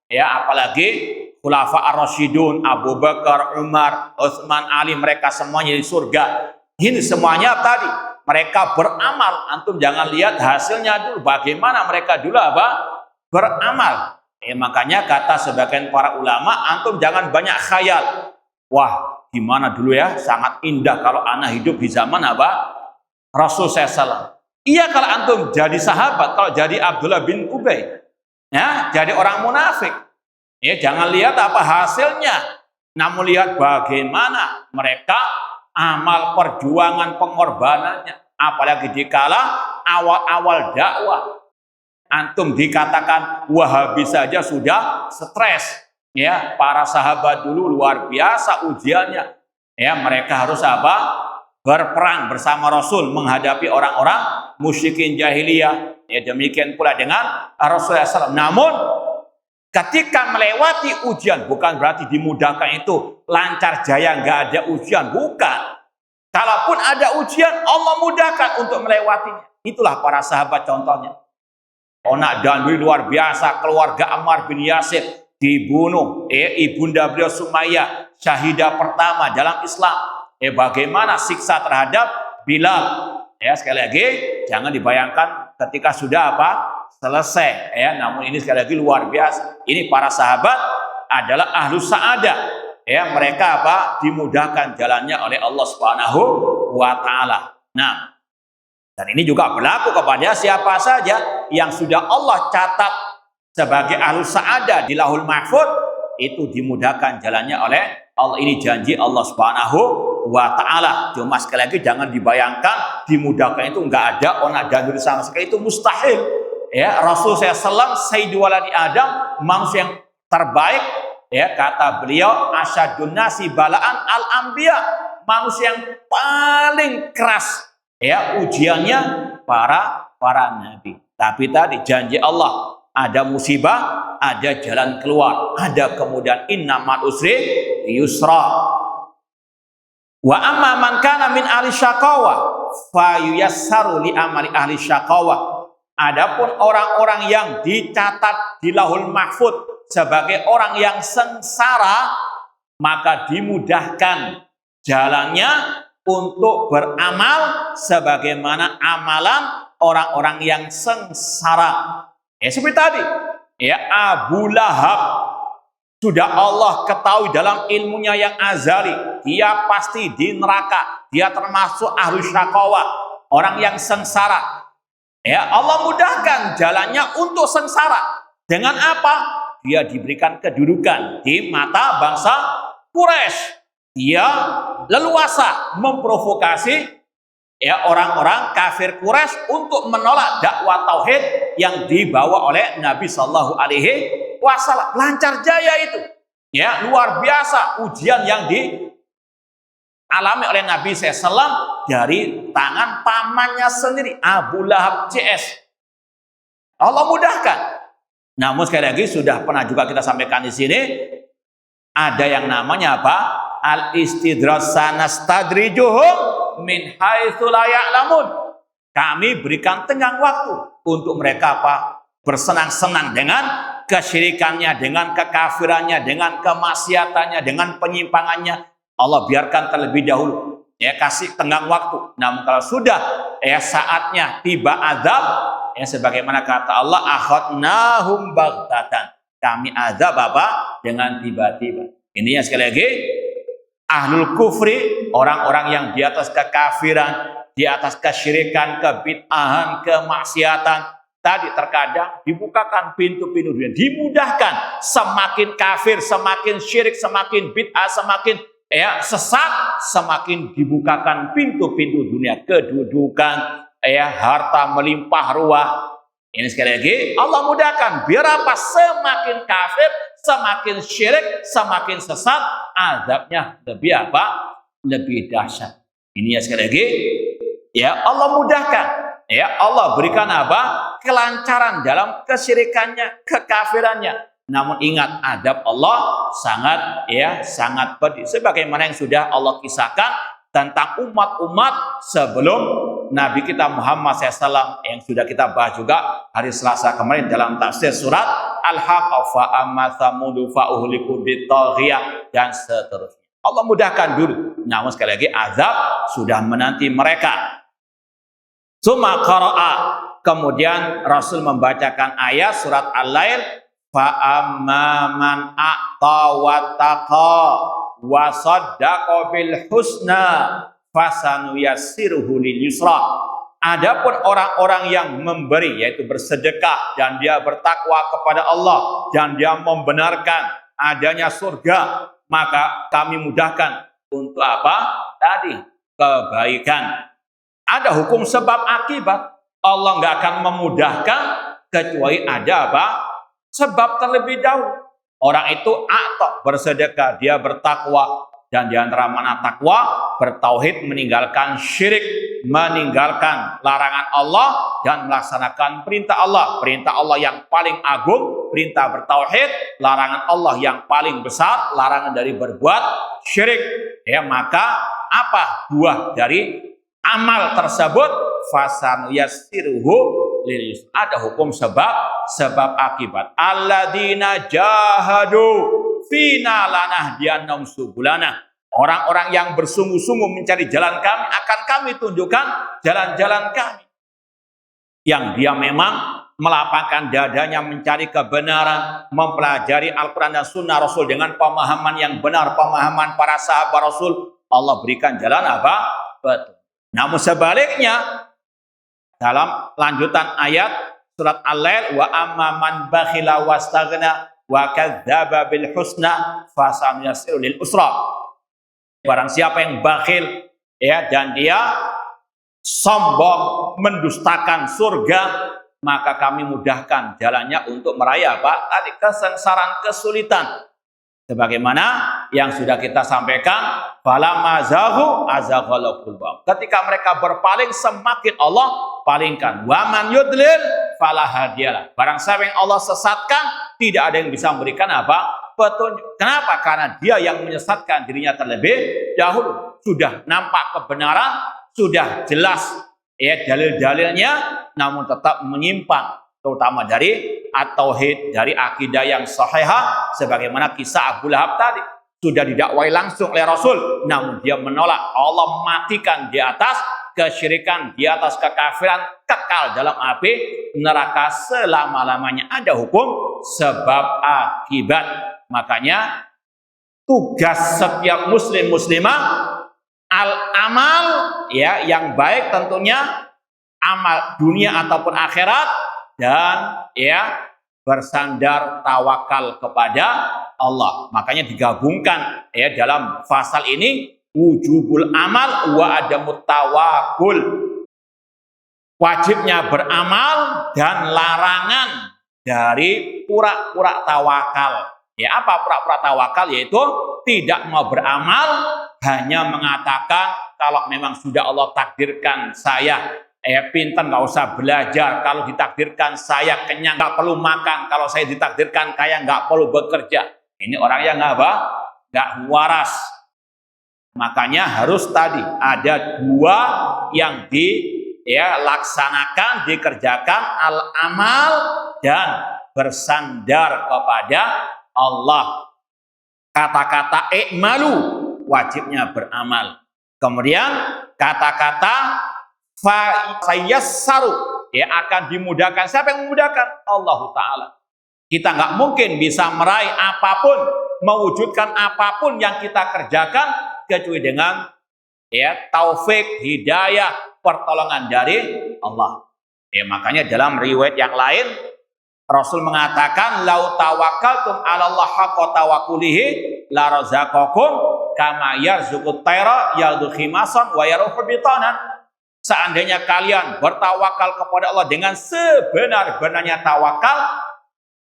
Ya, apalagi khulafa ar-rasyidun, Abu Bakar, Umar, Utsman, Ali, mereka semuanya di surga. Ini semuanya tadi mereka beramal. Antum jangan lihat hasilnya dulu, bagaimana mereka dulu apa? Beramal. Makanya kata sebagian para ulama, antum jangan banyak khayal. Wah, gimana dulu ya? Sangat indah kalau anak hidup di zaman apa? Rasul SAW. Iya kalau antum jadi sahabat, kalau jadi Abdullah bin Ubay, ya, jadi orang munafik. Ya, jangan lihat apa hasilnya, namun lihat bagaimana mereka amal perjuangan pengorbanannya. Apalagi dikala awal-awal dakwah, antum dikatakan Wahabi saja sudah stres. Ya, para sahabat dulu luar biasa ujiannya. Ya, mereka harus apa? Berperang bersama Rasul menghadapi orang-orang musyrikin jahiliyah. Ya, demikian pula dengan Rasulullah SAW. Namun ketika melewati ujian, bukan berarti dimudahkan itu lancar jaya, nggak ada ujian, bukan. Kalaupun ada ujian, Allah mudahkan untuk melewatinya. Itulah para sahabat contohnya. Onak Danuri luar biasa, keluarga Ammar bin Yasir dibunuh. Ibunda beliau Sumayyah, syahidah pertama dalam Islam. Bagaimana siksa terhadap Bilal. Ya, sekali lagi jangan dibayangkan ketika sudah apa? Selesai. Ya, namun ini sekali lagi luar biasa. Ini para sahabat adalah ahlus sa'adah. Ya, mereka apa? Dimudahkan jalannya oleh Allah Subhanahu wa taala. Nah, dan ini juga berlaku kepada siapa saja yang sudah Allah catat sebagai ahlus sa'adah di Lauhul Mahfuz, itu dimudahkan jalannya oleh Allah. Ini janji Allah Subhanahu wa ta'ala. Cuma sekali lagi jangan dibayangkan dimudahkan itu enggak ada onak dan sama sekali, itu mustahil. Ya, Rasul SAW Sayyidul Waladi Adam, manusia yang terbaik. Ya, kata beliau asyadun nasi balaan al-anbiya, manusia yang paling keras ya ujiannya para nabi. Tapi tadi janji Allah, ada musibah, ada jalan keluar, ada kemudian innamal usri yusra. Wa amma man kana min ahli syaqawa fayuyassaru li amali ahli syaqawa. Adapun orang-orang yang dicatat di Lauhul Mahfuz sebagai orang yang sengsara, maka dimudahkan jalannya untuk beramal sebagaimana amalan orang-orang yang sengsara. Ya, seperti tadi, ya, Abu Lahab sudah Allah ketahui dalam ilmunya yang azali, dia pasti di neraka, dia termasuk ahlus syaqawah, orang yang sengsara. Ya, Allah mudahkan jalannya untuk sengsara. Dengan apa? Dia diberikan kedudukan di mata bangsa Quraisy. Dia leluasa memprovokasi ya orang-orang kafir Quraisy untuk menolak dakwah tauhid yang dibawa oleh Nabi Shallallahu Alaihi Wasallam. Lancar jaya itu, ya, luar biasa ujian yang dialami oleh Nabi SAW dari tangan pamannya sendiri, Abu Lahab CS. Allah mudahkan. Namun sekali lagi sudah pernah juga kita sampaikan di sini, ada yang namanya apa? Al-istidraj sanastadrijuhum min haitsu la ya'lamun. Kami berikan tenggang waktu untuk mereka apa? Bersenang-senang dengan kesyirikannya, dengan kekafirannya, dengan kemaksiatannya, dengan penyimpangannya. Allah biarkan terlebih dahulu. Ya, kasih tenggang waktu. Namun kalau sudah ya saatnya tiba azab, ya sebagaimana kata Allah, akhadnahum baghtatan. Kami azab apa? Dengan tiba-tiba. Ini yang sekali lagi ahlul kufri, orang-orang yang di atas kekafiran, di atas kesyirikan, kebid'ahan, kemaksiatan. Tadi terkadang dibukakan pintu-pintu dunia, dimudahkan. Semakin kafir, semakin syirik, semakin bid'ah, semakin ya sesat, semakin dibukakan pintu-pintu dunia, kedudukan, ya harta melimpah ruah. Ini sekali lagi Allah mudahkan. Biar apa? Semakin kafir, semakin syirik, semakin sesat, azabnya lebih apa? Lebih dahsyat. Ini ya sekali lagi, ya Allah mudahkan. Ya Allah berikan apa? Kelancaran dalam kesyirikannya, kekafirannya. Namun ingat, adab Allah sangat pedih. Sebagaimana yang sudah Allah kisahkan tentang umat-umat sebelum Nabi kita Muhammad SAW yang sudah kita bahas juga hari Selasa kemarin dalam tafsir surat Al-Haqqah fa amma tsamudu fa uhliku bitaghiyah dan seterusnya. Allah mudahkan dulu. Namun sekali lagi azab sudah menanti mereka. Summa qara'a, kemudian Rasul membacakan ayat surat Al-Lail fa amma man a'ta wattaqa wa saddaqa bil husna fasanuyassiruhu lil yusra. Adapun orang-orang yang memberi, yaitu bersedekah dan dia bertakwa kepada Allah dan dia membenarkan adanya surga, maka kami mudahkan untuk apa? Tadi kebaikan. Ada hukum sebab akibat. Allah nggak akan memudahkan kecuali ada apa? Sebab terlebih dahulu. Orang itu atok bersedekah, dia bertakwa, dan di antara mana takwa, bertauhid, meninggalkan syirik, meninggalkan larangan Allah dan melaksanakan perintah Allah. Perintah Allah yang paling agung, perintah bertauhid, larangan Allah yang paling besar, larangan dari berbuat syirik. Ya, maka apa buah dari amal tersebut? Fasanuyassiruhu lil yusra. Ada hukum sebab akibat. Alladzina jahadu fina lanahdiyannahum subulana. Orang-orang yang bersungguh-sungguh mencari jalan kami, akan kami tunjukkan jalan-jalan kami. Yang dia memang melapangkan dadanya mencari kebenaran, mempelajari Al-Quran dan Sunnah Rasul dengan pemahaman yang benar, pemahaman para sahabat Rasul, Allah berikan jalan apa? Betul. Namun sebaliknya, dalam lanjutan ayat surat Al-Lail, wa amman bakhila wastaghna wa kadzdzaba bil husna fasanuyassiru lil usra. Barang siapa yang bakhil ya dan dia sombong mendustakan surga, maka kami mudahkan jalannya untuk meraih apa? Tadi kesengsaraan, kesulitan. Sebagaimana yang sudah kita sampaikan, falamma zaghu azaghallahu qulubahum. Ketika mereka berpaling, semakin Allah palingkan. Wa man yudlil fala hadiyalah. Barang siapa yang Allah sesatkan, tidak ada yang bisa memberikan apa? Petunjuk. Kenapa? Karena dia yang menyesatkan dirinya terlebih dahulu. Sudah nampak kebenaran, sudah jelas ya dalil-dalilnya, namun tetap menyimpang, terutama dari at-tauhid, dari akidah yang sahihah, sebagaimana kisah Abu Lahab tadi. Sudah didakwai langsung oleh Rasul, namun dia menolak. Allah matikan di atas kesyirikan, di atas kekafiran, kekal dalam api neraka selama-lamanya. Ada hukum sebab akibat. Makanya tugas setiap muslim muslimah al-amal ya yang baik, tentunya amal dunia ataupun akhirat, dan ya bersandar tawakal kepada Allah. Makanya digabungkan ya dalam pasal ini wujubul amal wa adamut tawakul. Wajibnya beramal dan larangan dari pura-pura tawakal. Ya, apa pura-pura tawakal? Yaitu tidak mau beramal, hanya mengatakan kalau memang sudah Allah takdirkan saya pintar, nggak usah belajar. Kalau ditakdirkan saya kenyang, nggak perlu makan. Kalau saya ditakdirkan kaya, nggak perlu bekerja. Ini orang yang nggak waras. Makanya harus tadi ada dua yang dilaksanakan, dikerjakan, al-amal dan bersandar kepada Allah. Kata-kata i'malu, wajibnya beramal. Kemudian kata-kata fayassaru, ya akan dimudahkan. Siapa yang memudahkan? Allah Ta'ala. Kita nggak mungkin bisa meraih apapun, mewujudkan apapun yang kita kerjakan kecuali dengan ya taufik, hidayah, pertolongan dari Allah. Ya makanya dalam riwayat yang lain Rasul mengatakan, lau tawakkaltum 'ala Allah haqqa tawakkulihi la razaqakum kama yarzuqut tayra yadhu khimasan wa yaruhu bitanan. Seandainya kalian bertawakal kepada Allah dengan sebenar-benarnya tawakal,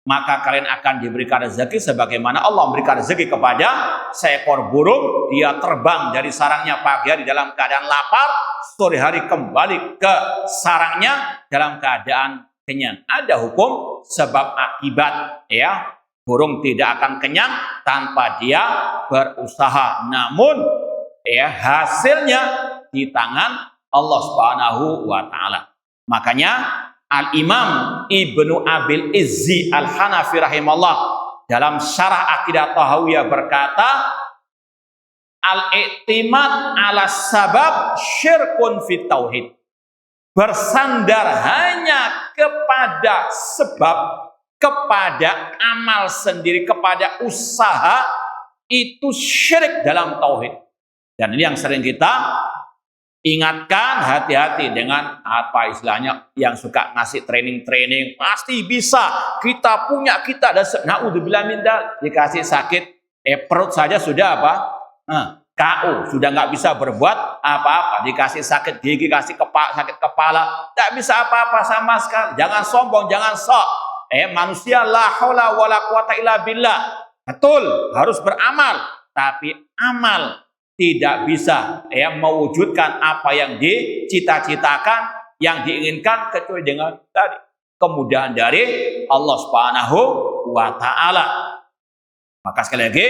maka kalian akan diberikan rezeki sebagaimana Allah memberikan rezeki kepada seekor burung. Dia terbang dari sarangnya pagi hari dalam keadaan lapar, sore hari kembali ke sarangnya dalam keadaan kenyang. Ada hukum sebab akibat, ya. Burung tidak akan kenyang tanpa dia berusaha. Namun ya hasilnya di tangan Allah Subhanahu wa taala. Makanya Al-Imam Ibnu Abil Izzi Al-Hanafi rahimahullah dalam Syarah Aqidah Tahawiyah berkata, al-i'timad ala sabab syirkun fit tauhid. Bersandar hanya kepada sebab, kepada amal sendiri, kepada usaha, itu syirik dalam tauhid. Dan ini yang sering kita ingatkan, hati-hati dengan apa istilahnya yang suka ngasih training-training, pasti bisa, kita punya, kita ada naudzubillah min dzalik, dikasih sakit perut saja sudah apa? KO, sudah nggak bisa berbuat apa-apa, dikasih sakit gigi, kasih sakit kepala, tak bisa apa-apa sama sekali. Jangan sombong, jangan sok. Manusia la haula wala quwata illa billah. Betul, harus beramal, tapi amal tidak bisa mewujudkan apa yang dicita-citakan, yang diinginkan kecuali dengan tadi kemudahan dari Allah Subhanahu wa taala. Maka sekali lagi,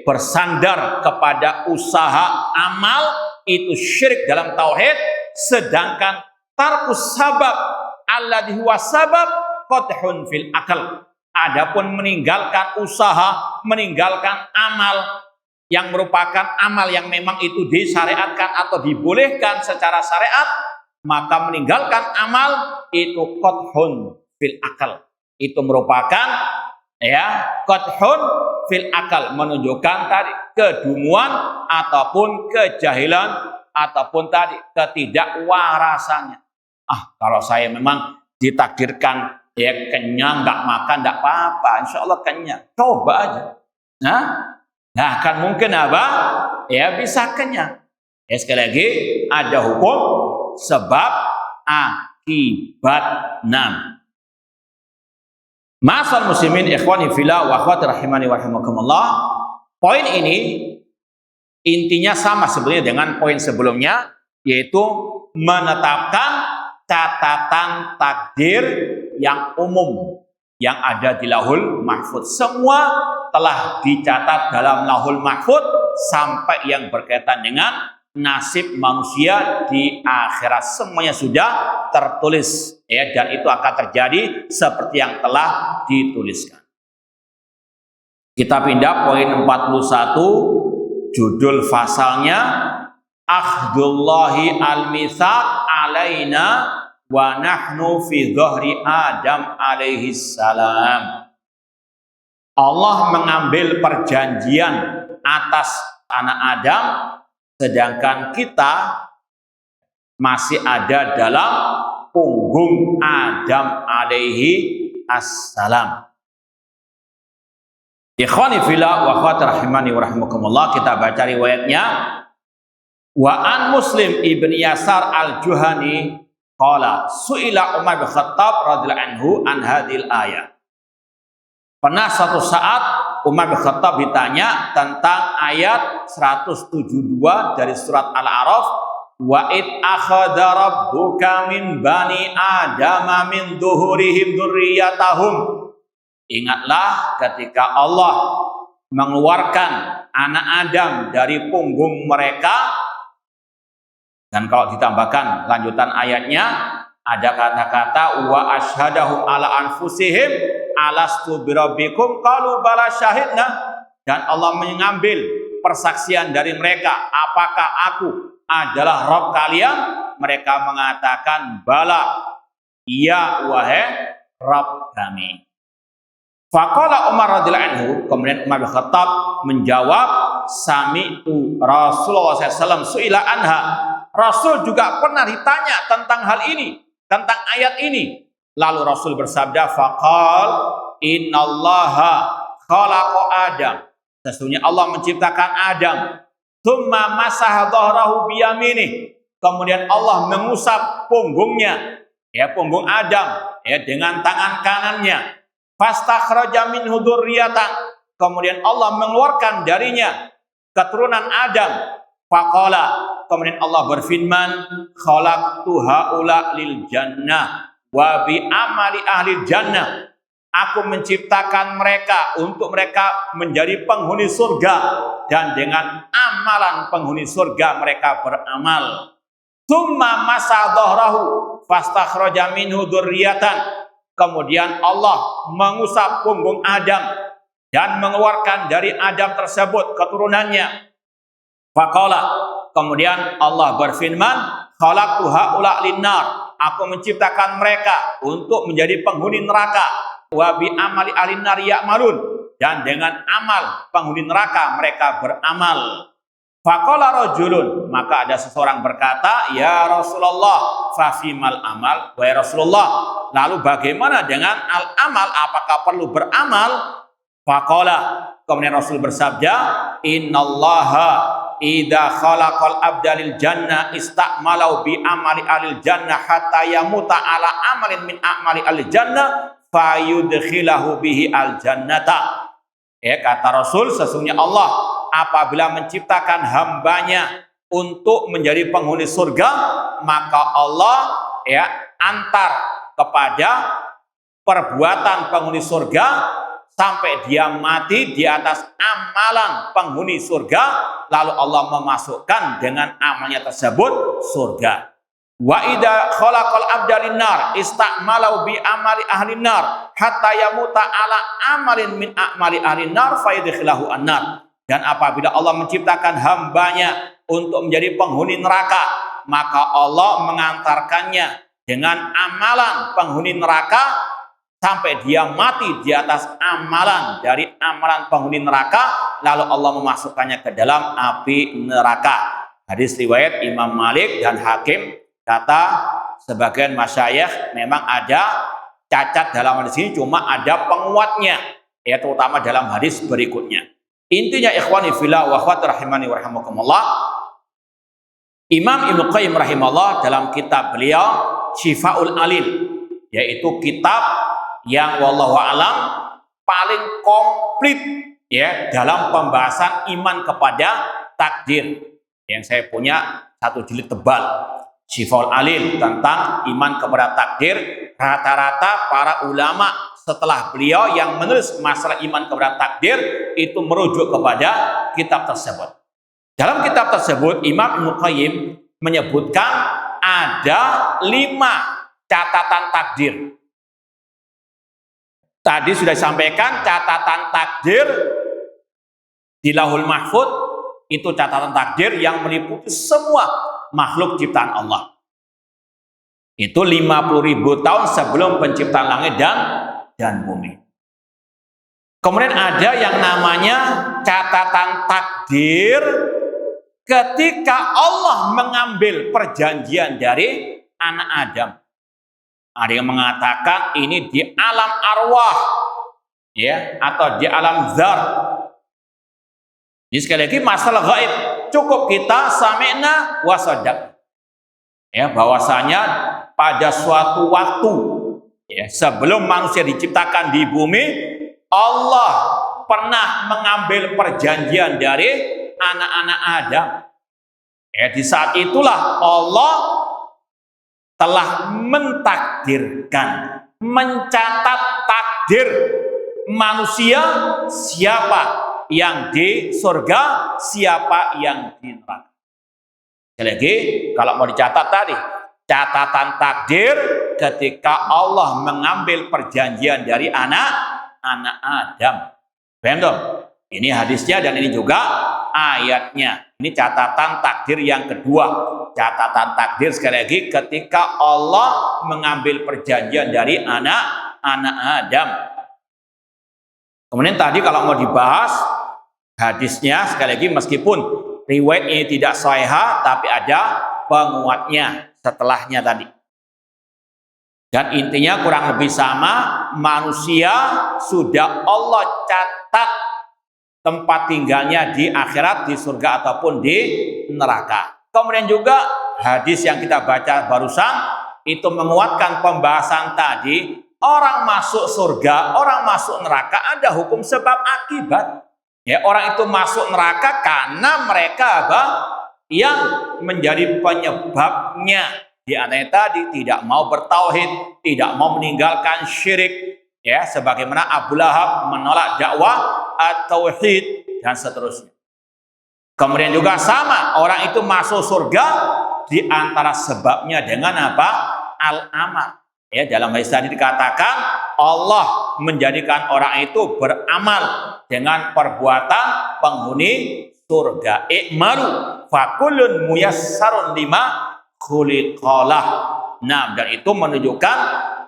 bersandar kepada usaha amal itu syirik dalam tauhid, sedangkan tarkus sabab alladhi huwa sabab qadhun fil akal. Adapun meninggalkan usaha, meninggalkan amal yang merupakan amal yang memang itu disyariatkan atau dibolehkan secara syariat, maka meninggalkan amal itu qadhun fil akal. Itu merupakan qadhun fil akal, menunjukkan tadi kedunguan ataupun kejahilan ataupun tadi ketidakwarasannya. Kalau saya memang ditakdirkan kenyang, nggak makan, nggak apa-apa, insya Allah kenyang. Coba aja. Nah, kan mungkin apa? Bisa kenyang. Sekali lagi, ada hukum sebab akibat. Ma'asal muslimin ikhwani fillah wa akhwati rahimani wa rahimakumullah. Poin ini intinya sama sebenarnya dengan poin sebelumnya, yaitu menetapkan catatan takdir yang umum yang ada di Lauhul Mahfuz. Semua telah dicatat dalam Lauhul Mahfuz sampai yang berkaitan dengan nasib manusia di akhirat. Semuanya sudah tertulis dan itu akan terjadi seperti yang telah dituliskan. Kita pindah poin 41, judul pasalnya Akhdullahi al-mitsaq alaina wa nahnu fi dhahri Adam alaihi salam. Allah mengambil perjanjian atas anak Adam, sedangkan kita masih ada dalam punggung Adam alaihi assalam. Ikhwani fillah wa akhwati rahimani wa rahimakumullah, kita baca riwayatnya. Wa an Muslim ibn Yasar al-Juhani qala su'ila Umar bin Khattab radhiyallahu anhu an hadhil ayat. Pernah suatu saat Umar bin Khattab ditanya tentang ayat 172 dari surat Al-A'raf, wa id akhadha rabbuka min bani adama min duhurihim dzurriyyatahum. Ingatlah ketika Allah mengeluarkan anak Adam dari punggung mereka. Dan kalau ditambahkan lanjutan ayatnya, ada kata-kata wa asyhadahum ala anfusihim alastu birabbikum qalu bala syahidna. Dan Allah mengambil persaksian dari mereka, apakah aku adalah Rabb kalian? Mereka mengatakan bala, iya wahai Rabb kami. Faqala Umar radhiyallahu anhu, kemudian Umar bin Khattab menjawab, sami'tu Rasulullah SAW su'ila anha. Rasul juga pernah ditanya tentang hal ini, tentang ayat ini. Lalu Rasul bersabda, faqal innallaha khalaqa Adam. Sesungguhnya Allah menciptakan Adam. Tsumma masaha dhahrahu biyaminih. Kemudian Allah mengusap punggungnya, punggung Adam, dengan tangan kanannya. Fastakhraja minhu dzurriyyatan. Kemudian Allah mengeluarkan darinya keturunan Adam. Faqala, kemudian Allah berfirman, khalaqtu haula lil jannah wa bi amali ahli jannah. Aku menciptakan mereka untuk mereka menjadi penghuni surga, dan dengan amalan penghuni surga mereka beramal. Tsumma masa dhahrahu fastakhraja minhu dzurriyyatan. Kemudian Allah mengusap punggung Adam dan mengeluarkan dari Adam tersebut keturunannya. Faqala, kemudian Allah berfirman, khalaqtu haula linnar, aku menciptakan mereka untuk menjadi penghuni neraka. Wa bi amali alinnar ya'malun, dan dengan amal penghuni neraka mereka beramal. Faqala rajulun, maka ada seseorang berkata, ya Rasulullah, fafimal amal, wahai Rasulullah, lalu bagaimana dengan al-amal, apakah perlu beramal? Faqala, kemudian Rasul bersabda, innallaha idza khalaqal abda lil jannah istakmalau bi amali alil jannah hatta yamuta ala amalin min amali alil jannah fayudkhilahu bihi al jannata. Ya, kata Rasul, sesungguhnya Allah apabila menciptakan hambanya untuk menjadi penghuni surga, maka Allah antar kepada perbuatan penghuni surga sampai dia mati di atas amalan penghuni surga, lalu Allah memasukkan dengan amalnya tersebut surga. Wa idza khalaqal abda linnar istakmalau bi amali ahli nar hatta yamuta ala amalin min amali ahli nar fayudkhilahu annar. Dan apabila Allah menciptakan hambanya untuk menjadi penghuni neraka, maka Allah mengantarkannya dengan amalan penghuni neraka sampai dia mati di atas amalan dari amalan penghuni neraka, lalu Allah memasukkannya ke dalam api neraka. Hadis riwayat Imam Malik dan Hakim. Kata sebagian masyayikh, memang ada cacat dalam hadis ini, cuma ada penguatnya, terutama dalam hadis berikutnya. Intinya ikhwani fillah wa akhwati rahimani wa rahimakumullah, Imam Ibnu Qayyim rahimahullah dalam kitab beliau Syifaul Alil, yaitu kitab yang wallahu alam paling komplit dalam pembahasan iman kepada takdir. Yang saya punya satu jilid tebal, Syifaul Alil, tentang iman kepada takdir. Rata-rata para ulama setelah beliau yang menulis masalah iman kepada takdir itu merujuk kepada kitab tersebut. Dalam kitab tersebut Imam Ibnu Qayyim menyebutkan ada 5 catatan takdir. Tadi sudah disampaikan catatan takdir di Lauhul Mahfuz, itu catatan takdir yang meliputi semua makhluk ciptaan Allah. Itu 50.000 tahun sebelum penciptaan langit dan bumi. Kemudian ada yang namanya catatan takdir ketika Allah mengambil perjanjian dari anak Adam. Ada yang mengatakan ini di alam arwah, atau di alam zar. Jadi sekali lagi masalah gaib, cukup kita sami'na wa sadaq. Bahwasanya pada suatu waktu sebelum manusia diciptakan di bumi, Allah pernah mengambil perjanjian dari anak-anak Adam. Di saat itulah Allah telah mentakdirkan, mencatat takdir manusia, siapa yang di surga, siapa yang di neraka. Sekali lagi, kalau mau dicatat tadi, catatan takdir ketika Allah mengambil perjanjian dari anak-anak Adam. Paham dong? Ini hadisnya dan ini juga ayatnya. Ini catatan takdir yang kedua. Catatan takdir sekali lagi ketika Allah mengambil perjanjian dari anak-anak Adam. Kemudian tadi kalau mau dibahas hadisnya, sekali lagi meskipun riwayat ini tidak sahih, tapi ada penguatnya setelahnya tadi. Dan intinya kurang lebih sama, manusia sudah Allah catat tempat tinggalnya di akhirat, di surga ataupun di neraka. Kemudian juga hadis yang kita baca barusan itu menguatkan pembahasan tadi, orang masuk surga, orang masuk neraka ada hukum sebab akibat. Orang itu masuk neraka karena mereka yang menjadi penyebabnya. Di antaranya tadi tidak mau bertauhid, tidak mau meninggalkan syirik, sebagaimana Abu Lahab menolak dakwah at-tauhid dan seterusnya. Kemudian juga sama, orang itu masuk surga di antara sebabnya dengan apa? Al-amal. Ya, dalam hadis tadi dikatakan Allah menjadikan orang itu beramal dengan perbuatan penghuni surga. I'malu fakullun muyassarun lima khuliqalah. Nah, dan itu menunjukkan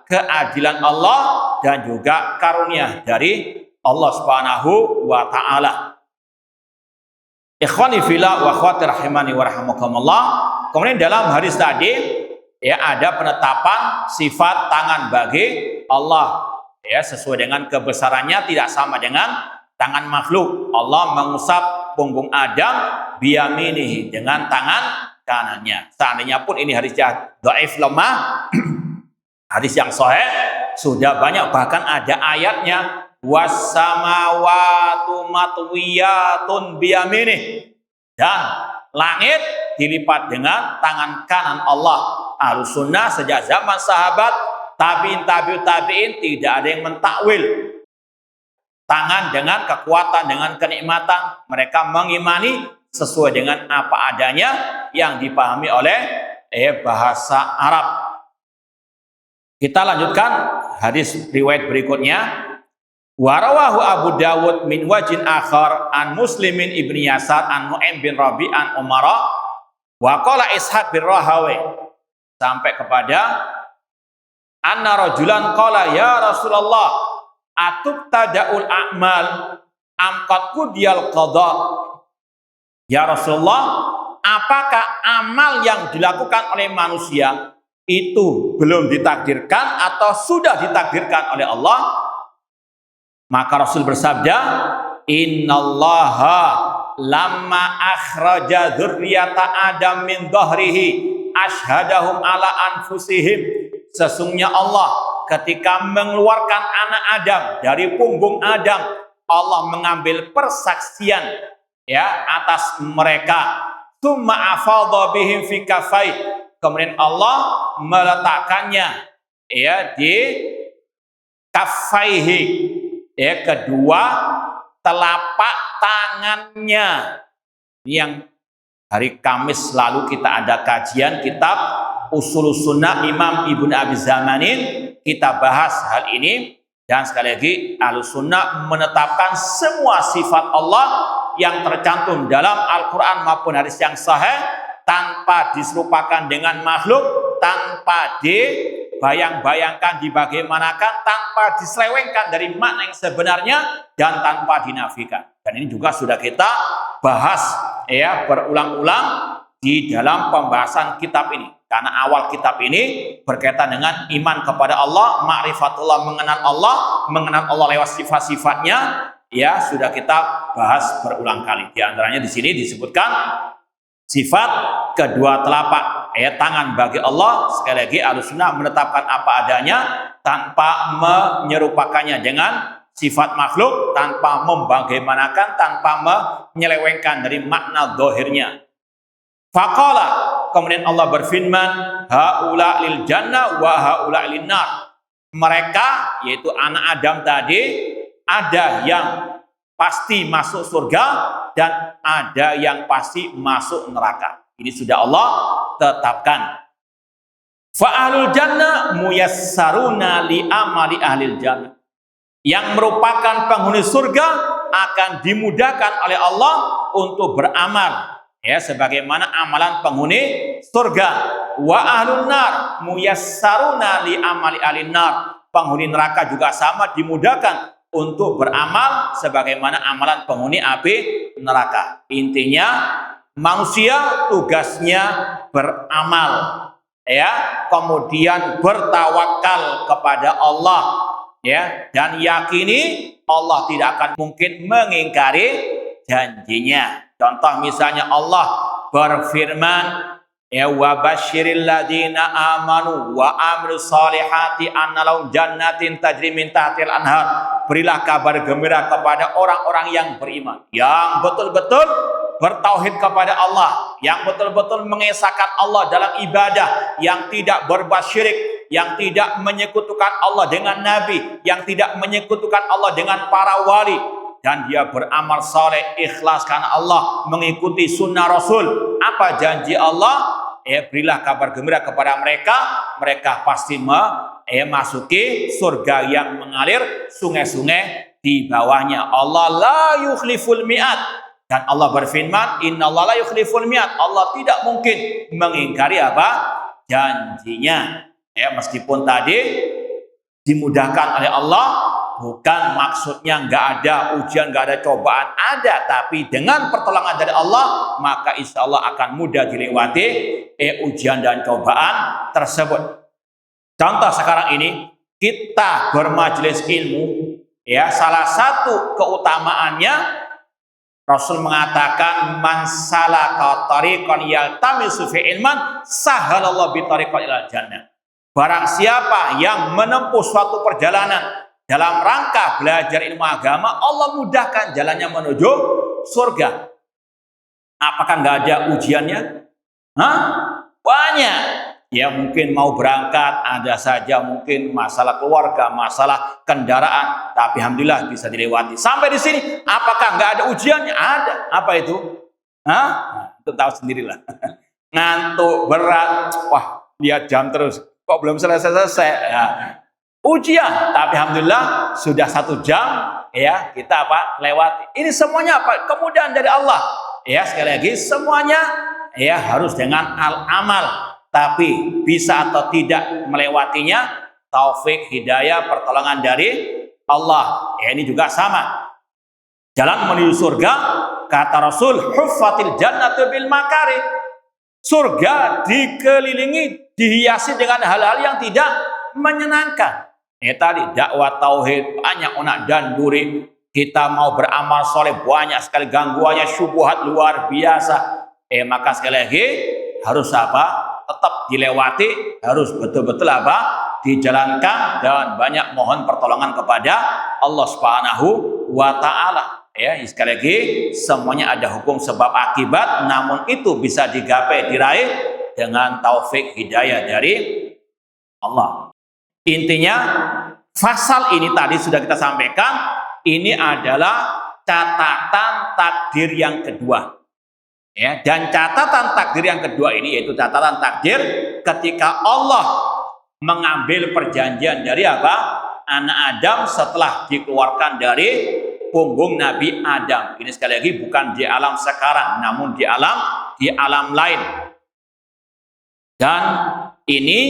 keadilan Allah dan juga karunia dari Allah Subhanahu wa taala. Ikhwani fillah wa akhwati rahimani wa rahimakumullah. Kemudian dalam hadis tadi ya ada penetapan sifat tangan bagi Allah. Ya, sesuai dengan kebesarannya tidak sama dengan tangan makhluk. Allah mengusap punggung Adam biyaminihi dengan tangan kanannya. Seandainya pun ini hadis yang dhaif lemah, hadis yang sahih sudah banyak, bahkan ada ayatnya wassamawatu matwiyatun biyaminih, dan langit dilipat dengan tangan kanan Allah. Ahlus sunnah sejak zaman sahabat, tabi'in tidak ada yang mentakwil tangan dengan kekuatan, dengan kenikmatan. Mereka mengimani sesuai dengan apa adanya yang dipahami oleh bahasa Arab. Kita lanjutkan hadis riwayat berikutnya. Warawahu Abu Dawud min wajin akhar an Muslimin ibni Yasar an Nu'aim bin Rabi an Umara wa qala Ishaq bin Rahawi, sampai kepada anna rajulan qala ya Rasulullah atubtada'ul a'mal am qad qudiyal qada. Ya Rasulullah, apakah amal yang dilakukan oleh manusia itu belum ditakdirkan atau sudah ditakdirkan oleh Allah? Maka Rasul bersabda, innallaha lamma akhraja dzurriyyata Adam min dhahrihi ashhadahum ala anfusihim. Sesungguhnya Allah ketika mengeluarkan anak Adam dari punggung Adam, Allah mengambil persaksian ya atas mereka. Tsumma afadha bihim fi kafai. Kemudian Allah meletakkannya ya di kafaihi, ya kedua telapak tangannya. Yang hari Kamis lalu kita ada kajian kitab Ushulus Sunnah Imam Ibnu Abi Zamanin, kita bahas hal ini. Dan sekali lagi Ahlus Sunnah menetapkan semua sifat Allah yang tercantum dalam Al-Quran maupun hadis yang sahih tanpa diserupakan dengan makhluk, tanpa dibayang-bayangkan dibagaimanakan, tanpa diselewengkan dari makna yang sebenarnya, dan tanpa dinafikan. Dan ini juga sudah kita bahas ya berulang-ulang di dalam pembahasan kitab ini. Karena awal kitab ini berkaitan dengan iman kepada Allah, ma'rifatullah, mengenal Allah lewat sifat-sifatnya, ya sudah kita bahas berulang kali. Di antaranya di sini disebutkan sifat kedua telapak tangan bagi Allah. Sekali lagi Ahlus Sunnah menetapkan apa adanya tanpa menyerupakannya dengan sifat makhluk, tanpa membagaimanakan, tanpa menyelewengkan dari makna zahirnya. Faqala, kemudian Allah berfirman, haula lil jannah wa haula lin nar. Mereka, yaitu anak Adam tadi, ada yang pasti masuk surga dan ada yang pasti masuk neraka. Ini sudah Allah tetapkan. Fa ahlul jannah muyassaruna li amali ahlil jannah. Yang merupakan penghuni surga akan dimudahkan oleh Allah untuk beramal ya sebagaimana amalan penghuni surga. Wa ahlun nar muyassaruna li amali ahlin nar. Penghuni neraka juga sama dimudahkan untuk beramal sebagaimana amalan penghuni api neraka. Intinya manusia tugasnya beramal ya, kemudian bertawakal kepada Allah ya, dan yakini Allah tidak akan mungkin mengingkari janjinya. Contoh misalnya Allah berfirman, ya wa basyiril ladzina amanu wa amilus solihati anna lahum jannatin tajri min tahtil anhar. Berilah kabar gembira kepada orang-orang yang beriman, yang betul-betul bertauhid kepada Allah, yang betul-betul mengesahkan Allah dalam ibadah, yang tidak berbuat syirik, yang tidak menyekutukan Allah dengan nabi, yang tidak menyekutukan Allah dengan para wali, dan dia beramal saleh ikhlas karena Allah, mengikuti sunnah Rasul. Apa janji Allah? berilah kabar gembira kepada mereka, mereka pasti masuki surga yang mengalir sungai-sungai di bawahnya. Allah la yukhliful mi'ad. Dan Allah berfirman, innallaha la yukhliful mi'ad. Allah tidak mungkin mengingkari janjinya. Meskipun tadi dimudahkan oleh Allah, bukan maksudnya nggak ada ujian, nggak ada cobaan, ada. Tapi dengan pertolongan dari Allah, maka insya Allah akan mudah dilewati ujian dan cobaan tersebut. Contoh sekarang ini, kita bermajelis ilmu, salah satu keutamaannya, Rasul mengatakan man salaka tariqan yaltamisu fi ilman sahalallahu bi tariqan ilal jannah. Barang siapa yang menempuh suatu perjalanan dalam rangka belajar ilmu agama, Allah mudahkan jalannya menuju surga. Apakah nggak ada ujiannya? Banyak. Ya mungkin mau berangkat, ada saja mungkin masalah keluarga, masalah kendaraan, tapi alhamdulillah bisa dilewati. Sampai di sini, apakah nggak ada ujiannya? Ada. Apa itu? Itu tahu sendirilah. Ngantuk, berat, wah lihat jam terus, kok belum selesai-selesai? Ya. Ujian, tapi alhamdulillah sudah 1 jam, kita lewati. Ini semuanya kemudahan dari Allah. Sekali lagi semuanya harus dengan al-amal. Tapi bisa atau tidak melewatinya, taufik, hidayah, pertolongan dari Allah. Ini juga sama. Jalan menuju surga, kata Rasul, huffatil jannatu bil makari. Surga dikelilingi, dihiasi dengan hal-hal yang tidak menyenangkan. Tadi dakwah tauhid, banyak onak dan duri. Kita mau beramal soleh, banyak sekali gangguannya, syubhat luar biasa. Maka sekali lagi harus tetap dilewati, harus betul-betul dijalankan, dan banyak mohon pertolongan kepada Allah Subhanahu wa Ta'ala. Sekali lagi semuanya ada hukum sebab akibat, namun itu bisa digapai, diraih dengan taufik hidayah dari Allah. Intinya pasal ini tadi sudah kita sampaikan, ini adalah catatan takdir yang kedua. Dan catatan takdir yang kedua ini yaitu catatan takdir ketika Allah mengambil perjanjian dari anak Adam setelah dikeluarkan dari punggung Nabi Adam. Ini sekali lagi bukan di alam sekarang, namun di alam lain. Dan ini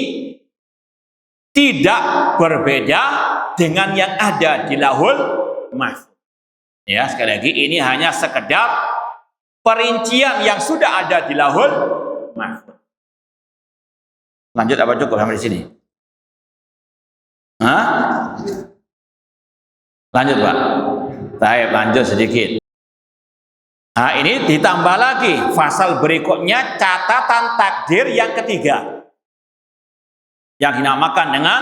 tidak berbeda dengan yang ada di Lauhul Mahfuz. Sekali lagi ini hanya sekedar perincian yang sudah ada di Lauhul Mahfuz. Lanjut apa cukup sampai di sini? Lanjut Pak. Baik, lanjut sedikit. Ini ditambah lagi pasal berikutnya, catatan takdir yang ketiga, yang dinamakan dengan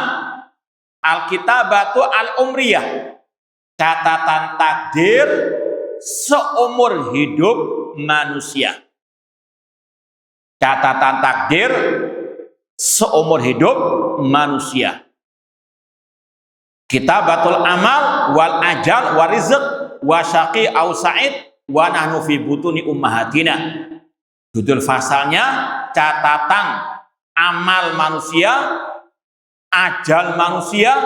Al-Kitabatu Al-Umriyah. Catatan takdir seumur hidup manusia. Catatan takdir seumur hidup manusia. Kitabatul amal wal ajal wa rizq wa syaqi au sa'id wa nahnu fi butuni ummahatina. Judul pasalnya catatan amal manusia, ajal manusia,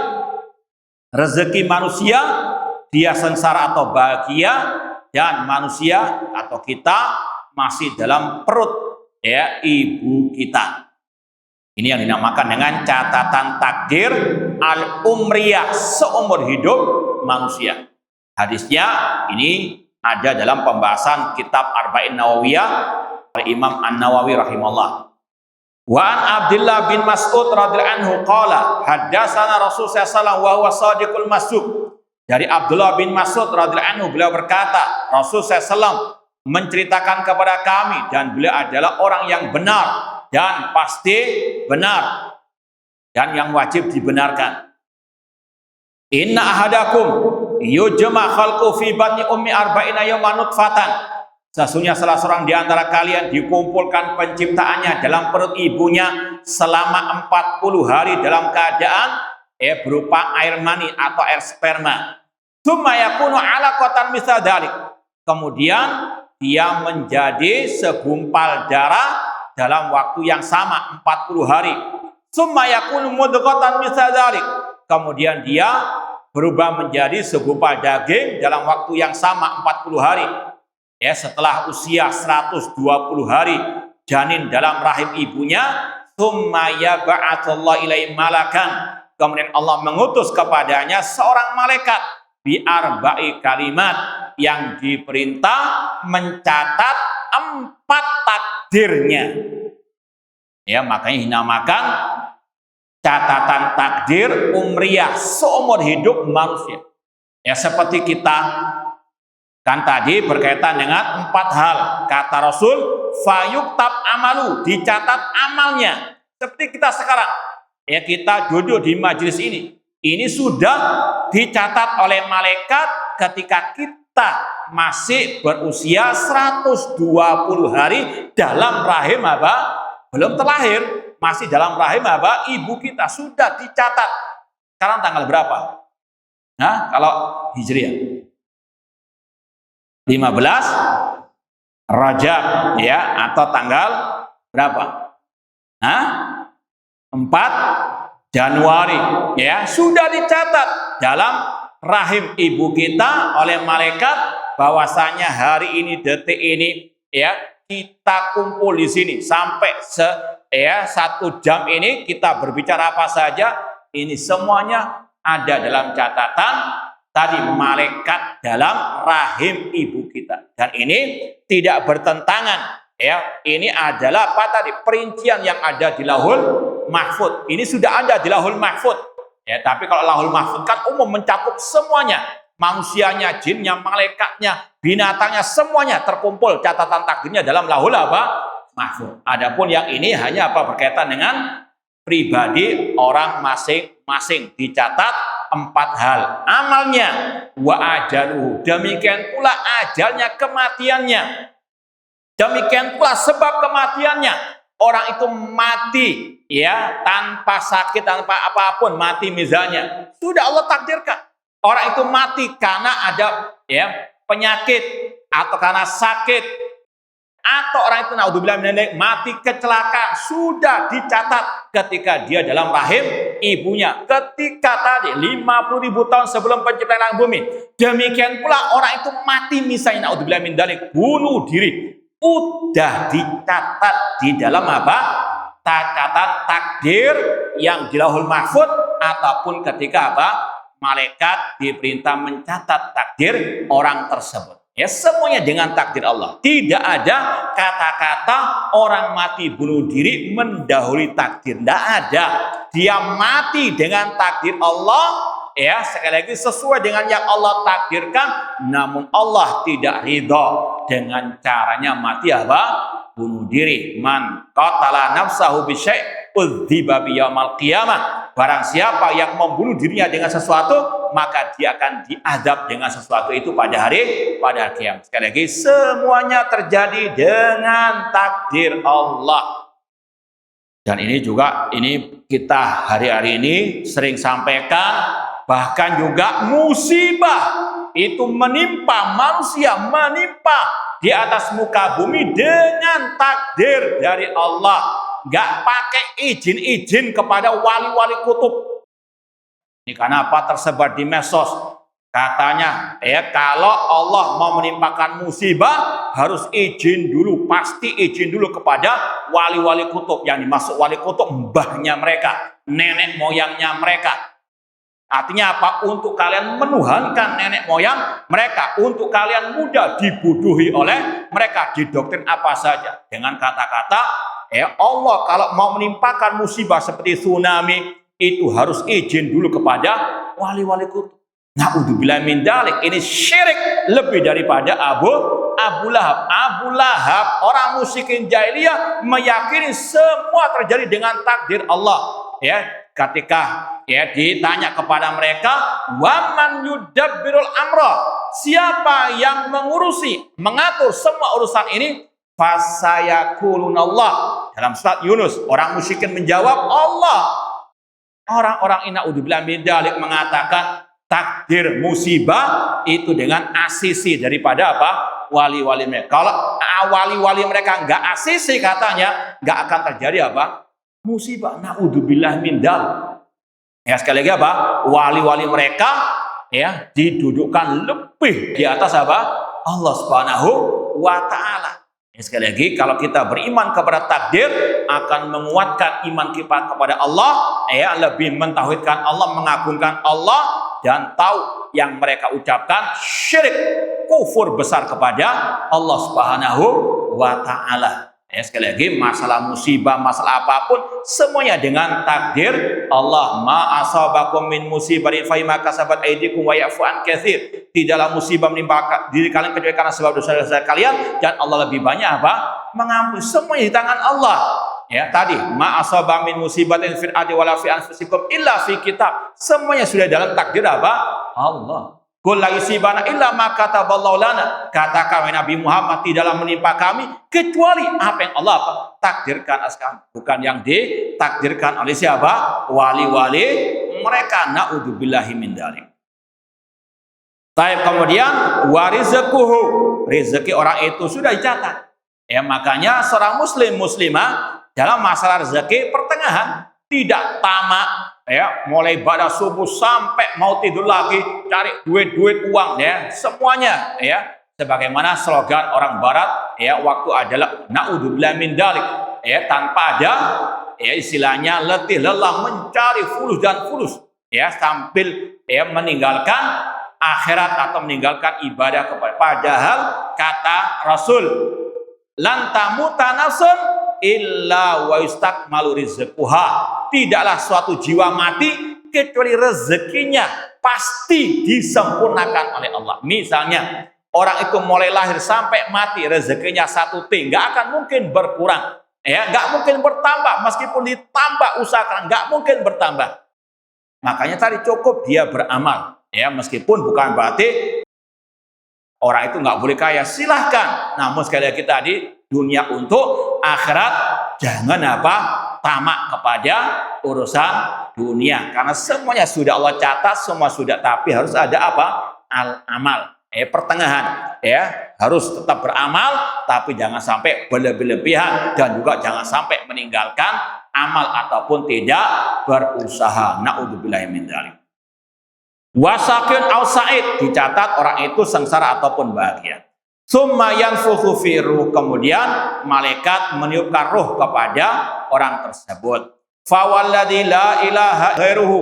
rezeki manusia, dia sengsara atau bahagia, dan manusia atau kita masih dalam perut ibu kita. Ini yang dinamakan dengan catatan takdir al-umriyah, seumur hidup manusia. Hadisnya ini ada dalam pembahasan kitab Arba'in Nawawiyah oleh Imam An-Nawawi rahimahullah. Wa an Abdullah bin Mas'ud radhiyallahu anhu qala haddatsana Rasulullah sallallahu alaihi wasallam wa huwa shadiqul masduq. Dari Abdullah bin Mas'ud radhiyallahu anhu, beliau berkata, Rasulullah SAW menceritakan kepada kami, dan beliau adalah orang yang benar dan pasti benar dan yang wajib dibenarkan. Inna ahadakum yujma khalqu fi batni ummi arba'ina yawman nutfatan. Sesungguhnya salah seorang di antara kalian dikumpulkan penciptaannya dalam perut ibunya selama 40 hari dalam keadaan berupa air mani atau air sperma. Tsumma yakunu 'alaqatan mithla dzalik. Kemudian dia menjadi segumpal darah dalam waktu yang sama 40 hari. Summa yakunu mudghatan mithla dzalik. Kemudian dia berubah menjadi segumpal daging dalam waktu yang sama 40 hari. Ya, setelah usia 120 hari janin dalam rahim ibunya, summa yab'atsallahu ilaihi malakan. Kemudian Allah mengutus kepadanya seorang malaikat bi arba'i kalimat yang diperintah mencatat 4 takdirnya. Ya, makanya dinamakan catatan takdir umriyah, seumur hidup manusia. Ya, seperti kita kan tadi berkaitan dengan 4 hal. Kata Rasul, fayuktab amalu, dicatat amalnya. Seperti kita sekarang, ya, kita duduk di majelis ini. Ini sudah dicatat oleh malaikat ketika kita masih berusia 120 hari dalam rahim apa? Belum terlahir, masih dalam rahim apa? Ibu kita sudah dicatat. Sekarang tanggal berapa? Nah, kalau Hijriah 15 Rajab, ya, atau tanggal berapa? Nah, 4 Januari, ya, sudah dicatat dalam rahim ibu kita oleh malaikat bahwasanya hari ini, detik ini, ya, kita kumpul di sini sampai 1 jam ini kita berbicara apa saja, ini semuanya ada dalam catatan tadi malaikat dalam rahim ibu kita. Dan ini tidak bertentangan, ya. Ini adalah apa tadi? Perincian yang ada di Lauhul Mahfud. Ini sudah ada di Lauhul Mahfud. Ya, tapi kalau Lauhul Mahfud kan umum, mencakup semuanya. Manusianya, jinnya, malaikatnya, binatangnya, semuanya terkumpul catatan takdirnya dalam Lauhul Mahfud. Adapun yang ini hanya apa? Berkaitan dengan pribadi orang masing-masing, dicatat 4 hal. Amalnya, wa ajaluhu, demikian pula ajalnya, kematiannya. Demikian pula sebab kematiannya. Orang itu mati, ya, tanpa sakit, tanpa apapun, mati misalnya, sudah Allah takdirkan. Orang itu mati karena ada, ya, penyakit atau karena sakit, atau orang itu naudzubillah mati kecelakaan, sudah dicatat ketika dia dalam rahim ibunya, ketika tadi 50.000 tahun sebelum penciptaan langit bumi. Demikian pula orang itu mati misalnya naudzubillah min dzalik, bunuh diri, udah dicatat di dalam apa? Catatan takdir yang di Lauhul Mahfud, ataupun ketika apa? Malaikat diperintah mencatat takdir orang tersebut. Ya, semuanya dengan takdir Allah. Tidak ada kata-kata orang mati bunuh diri mendahului takdir. Tidak ada. Dia mati dengan takdir Allah. Ya, sekali lagi sesuai dengan yang Allah takdirkan. Namun Allah tidak ridho dengan caranya mati apa? Bunuh diri. Man qatala nafsahu bisyai' udziba biyaumil qiyamah. Barang siapa yang membunuh dirinya dengan sesuatu, maka dia akan diazab dengan sesuatu itu pada hari kiamat. Sekali lagi, semuanya terjadi dengan takdir Allah. Dan ini juga, ini kita hari-hari ini sering sampaikan, bahkan juga musibah itu menimpa manusia, menimpa di atas muka bumi dengan takdir dari Allah. Nggak pakai izin-izin kepada wali-wali kutub. Ini karena apa? Tersebar di medsos. Katanya, ya, kalau Allah mau menimpakan musibah harus izin dulu, pasti izin dulu kepada wali-wali kutub. Yang dimaksud wali kutub, mbahnya mereka, nenek moyangnya mereka. Artinya apa? Untuk kalian menuhankan nenek moyang mereka, untuk kalian mudah dibodohi oleh mereka, didoktrin apa saja dengan kata-kata, ya, Allah kalau mau menimpakan musibah seperti tsunami itu harus izin dulu kepada wali-wali kutub. Na'udzubillah min dzalik. Ini syirik lebih daripada Abu Lahab. Abu Lahab, orang musyrikin jahiliyah, meyakini semua terjadi dengan takdir Allah. Ya, ketika, ya, ditanya kepada mereka, waman yudabbirul amra, siapa yang mengurusi, mengatur semua urusan ini? Fasayakulunallah. Dalam surat Yunus, orang musyrikin menjawab Allah. Orang-orang na'udzubillah min dzalik mengatakan takdir musibah itu dengan asisi daripada apa? wali-wali mereka. Kalau wali-wali mereka nggak ACC katanya, nggak akan terjadi apa? Musibah. Naudzubillah min dzalik. Ya, sekali lagi apa? Wali-wali mereka ya didudukkan lebih di atas apa? Allah Subhanahu wa taala. Ya, sekali lagi kalau kita beriman kepada takdir akan menguatkan iman kita kepada Allah, ya lebih mentauhidkan Allah, mengagungkan Allah dan tahu yang mereka ucapkan syirik, kufur besar kepada Allah Subhanahu wa taala. Ya, sekali lagi masalah musibah, masalah apapun semuanya dengan takdir Allah. Ma asabakum min musibatin fa bima kasabat aydikum wa ya'fu an katsir. Tidaklah musibah menimpa diri kalian kecuali karena sebab dosa-dosa kalian, dan Allah lebih banyak apa? Mengampuni. Semuanya di tangan Allah. Ya, tadi ma asaba min musibatin fil ardi wala fi anfusikum illa fi kitab. Semuanya sudah dalam takdir apa? Allah. Qul la yusibana illa ma kataballahu lana. Katakan Nabi Muhammad, tidaklah menimpa kami kecuali apa yang Allah takdirkan atas kami, bukan yang ditakdirkan oleh siapa? Wali-wali mereka. Naudzubillahi min dzalik. Baik, kemudian warizquhu, rezeki orang itu sudah dicatat. Ya, makanya seorang muslim muslimah dalam masalah rezeki pertengahan tidak tamak. Ya, mulai pada subuh sampai mau tidur lagi cari duit uang, ya semuanya, ya sebagaimana slogan orang barat, ya waktu adalah naudzubillah min dzalik, ya tanpa ada ya istilahnya letih lelah mencari fulus dan fulus, ya sambil ya meninggalkan akhirat atau meninggalkan ibadah kepada. Padahal kata Rasul, lan tamuta nafsun illa wa yustakmalu rizquha. Tidaklah suatu jiwa mati kecuali rezekinya pasti disempurnakan oleh Allah. Misalnya orang itu mulai lahir sampai mati rezekinya 1 T, nggak akan mungkin berkurang, ya nggak mungkin bertambah, meskipun ditambah usahakan nggak mungkin bertambah. Makanya tadi cukup dia beramal, ya meskipun bukan berarti orang itu nggak boleh kaya, silahkan. Namun sekali lagi tadi, dunia untuk akhirat, jangan apa? Tamak kepada urusan dunia. Karena semuanya sudah Allah catat, semua sudah. Tapi harus ada apa? Al-amal. Pertengahan. Ya, harus tetap beramal, tapi jangan sampai berlebihan. Dan juga jangan sampai meninggalkan amal ataupun tidak berusaha. Na'udzubillahi min dzalik. Wasakun au sa'id, dicatat orang itu sengsara ataupun bahagia. Summa yanfukhu fi ruh, kemudian malaikat meniupkan ruh kepada orang tersebut. Fa walladzi la ilaha ghairuhu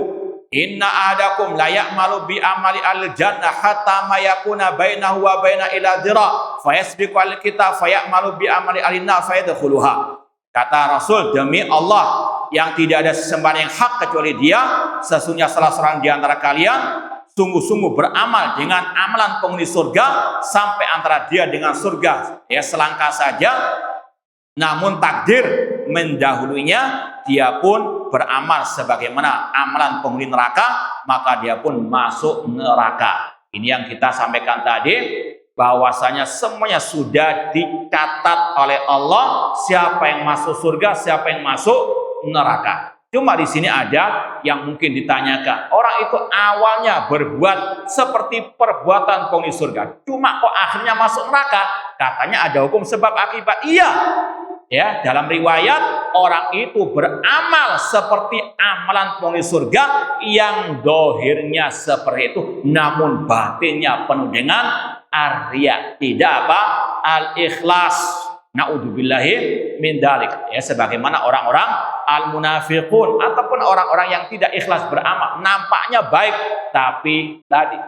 inna ahadakum la ya'malu bi amali al-jannah hatta ma yakuna bainahu wa baina ila dhira fa yasbiqu al-kitab fa ya'malu bi amali al-nar fa yadkhuluha. Kata Rasul, demi Allah yang tidak ada sesembahan yang hak kecuali Dia, sesungguhnya salah seorang di antara kalian sungguh-sungguh beramal dengan amalan penghuni surga sampai antara dia dengan surga ya selangkah saja, namun takdir mendahulunya dia pun beramal sebagaimana amalan penghuni neraka, maka dia pun masuk neraka. Ini yang kita sampaikan tadi, bahwasanya semuanya sudah dicatat oleh Allah, siapa yang masuk surga, siapa yang masuk neraka. Cuma di sini ada yang mungkin ditanyakan, orang itu awalnya berbuat seperti perbuatan penghuni surga, cuma kok akhirnya masuk neraka? Katanya ada hukum sebab akibat. Iya, ya dalam riwayat orang itu beramal seperti amalan penghuni surga yang dohirnya seperti itu, namun batinnya penuh dengan ar-riya, tidak apa? Al-ikhlas. Naudzubillahi min dzalik. Ya sebagaimana orang-orang al-munafiqun ataupun orang-orang yang tidak ikhlas beramal, nampaknya baik tapi tadi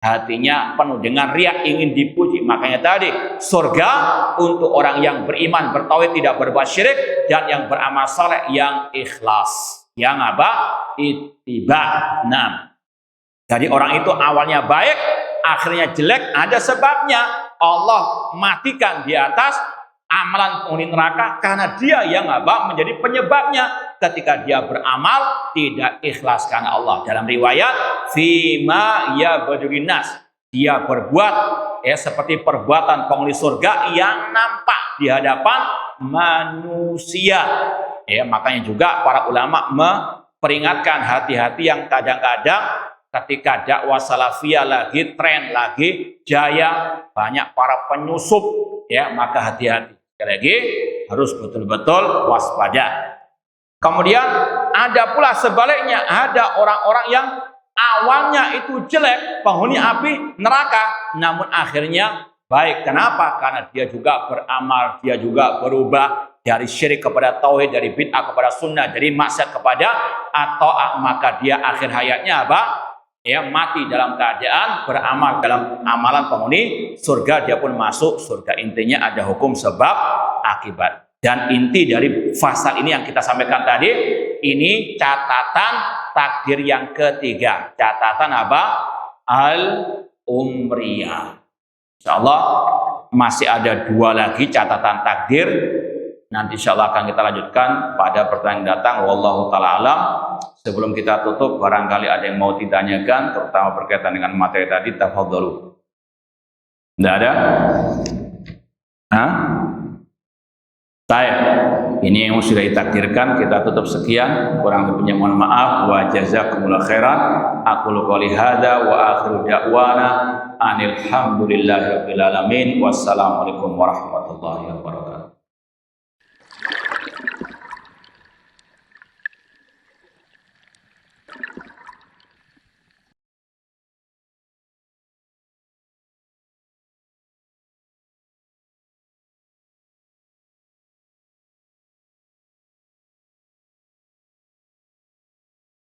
hatinya penuh dengan riya, ingin dipuji. Makanya tadi surga untuk orang yang beriman, bertauhid, tidak berbuat syirik, dan yang beramal saleh yang ikhlas. Yang apa? Ittiba. Nah, jadi orang itu awalnya baik, akhirnya jelek, ada sebabnya. Allah matikan di atas amalan penghuni neraka karena dia yang apa? Menjadi penyebabnya. Ketika dia beramal tidak ikhlas karena Allah. Dalam riwayat fima yabdurin nas, dia berbuat ya seperti perbuatan penghuni surga yang nampak di hadapan manusia. Ya, makanya juga para ulama memperingatkan hati-hati yang kadang-kadang ketika dakwah salafiyah lagi tren, lagi jaya, banyak para penyusup, ya, maka hati-hati. Sekali lagi harus betul-betul waspada. Kemudian ada pula sebaliknya, ada orang-orang yang awalnya itu jelek, penghuni api neraka, namun akhirnya baik. Kenapa? Karena dia juga beramal, dia juga berubah dari syirik kepada tauhid, dari bid'ah kepada sunnah, dari maksiat kepada atau, maka dia akhir hayatnya apa? Ya, mati dalam keadaan beramal dalam amalan penghuni surga, dia pun masuk surga. Intinya ada hukum sebab akibat. Dan inti dari pasal ini yang kita sampaikan tadi, ini catatan takdir yang ketiga. Catatan apa? Al-umriyah. InsyaAllah masih ada 2 lagi catatan takdir. Nanti InsyaAllah akan kita lanjutkan pada pertanyaan datang. Wallahu ta'ala alam. Sebelum kita tutup, barangkali ada yang mau ditanyakan, terutama berkaitan dengan materi tadi, tafadhalu. Tidak ada? Hah? Baik, ini yang sudah ditakdirkan, kita tutup sekian. Kurang lebihnya mohon maaf. Wa jazakumullah khairan. Aqulu qouli hadza wa akhiru da'wana anil hamdulillahi rabbil alamin. Wassalamualaikum warahmatullahi wabarakatuh.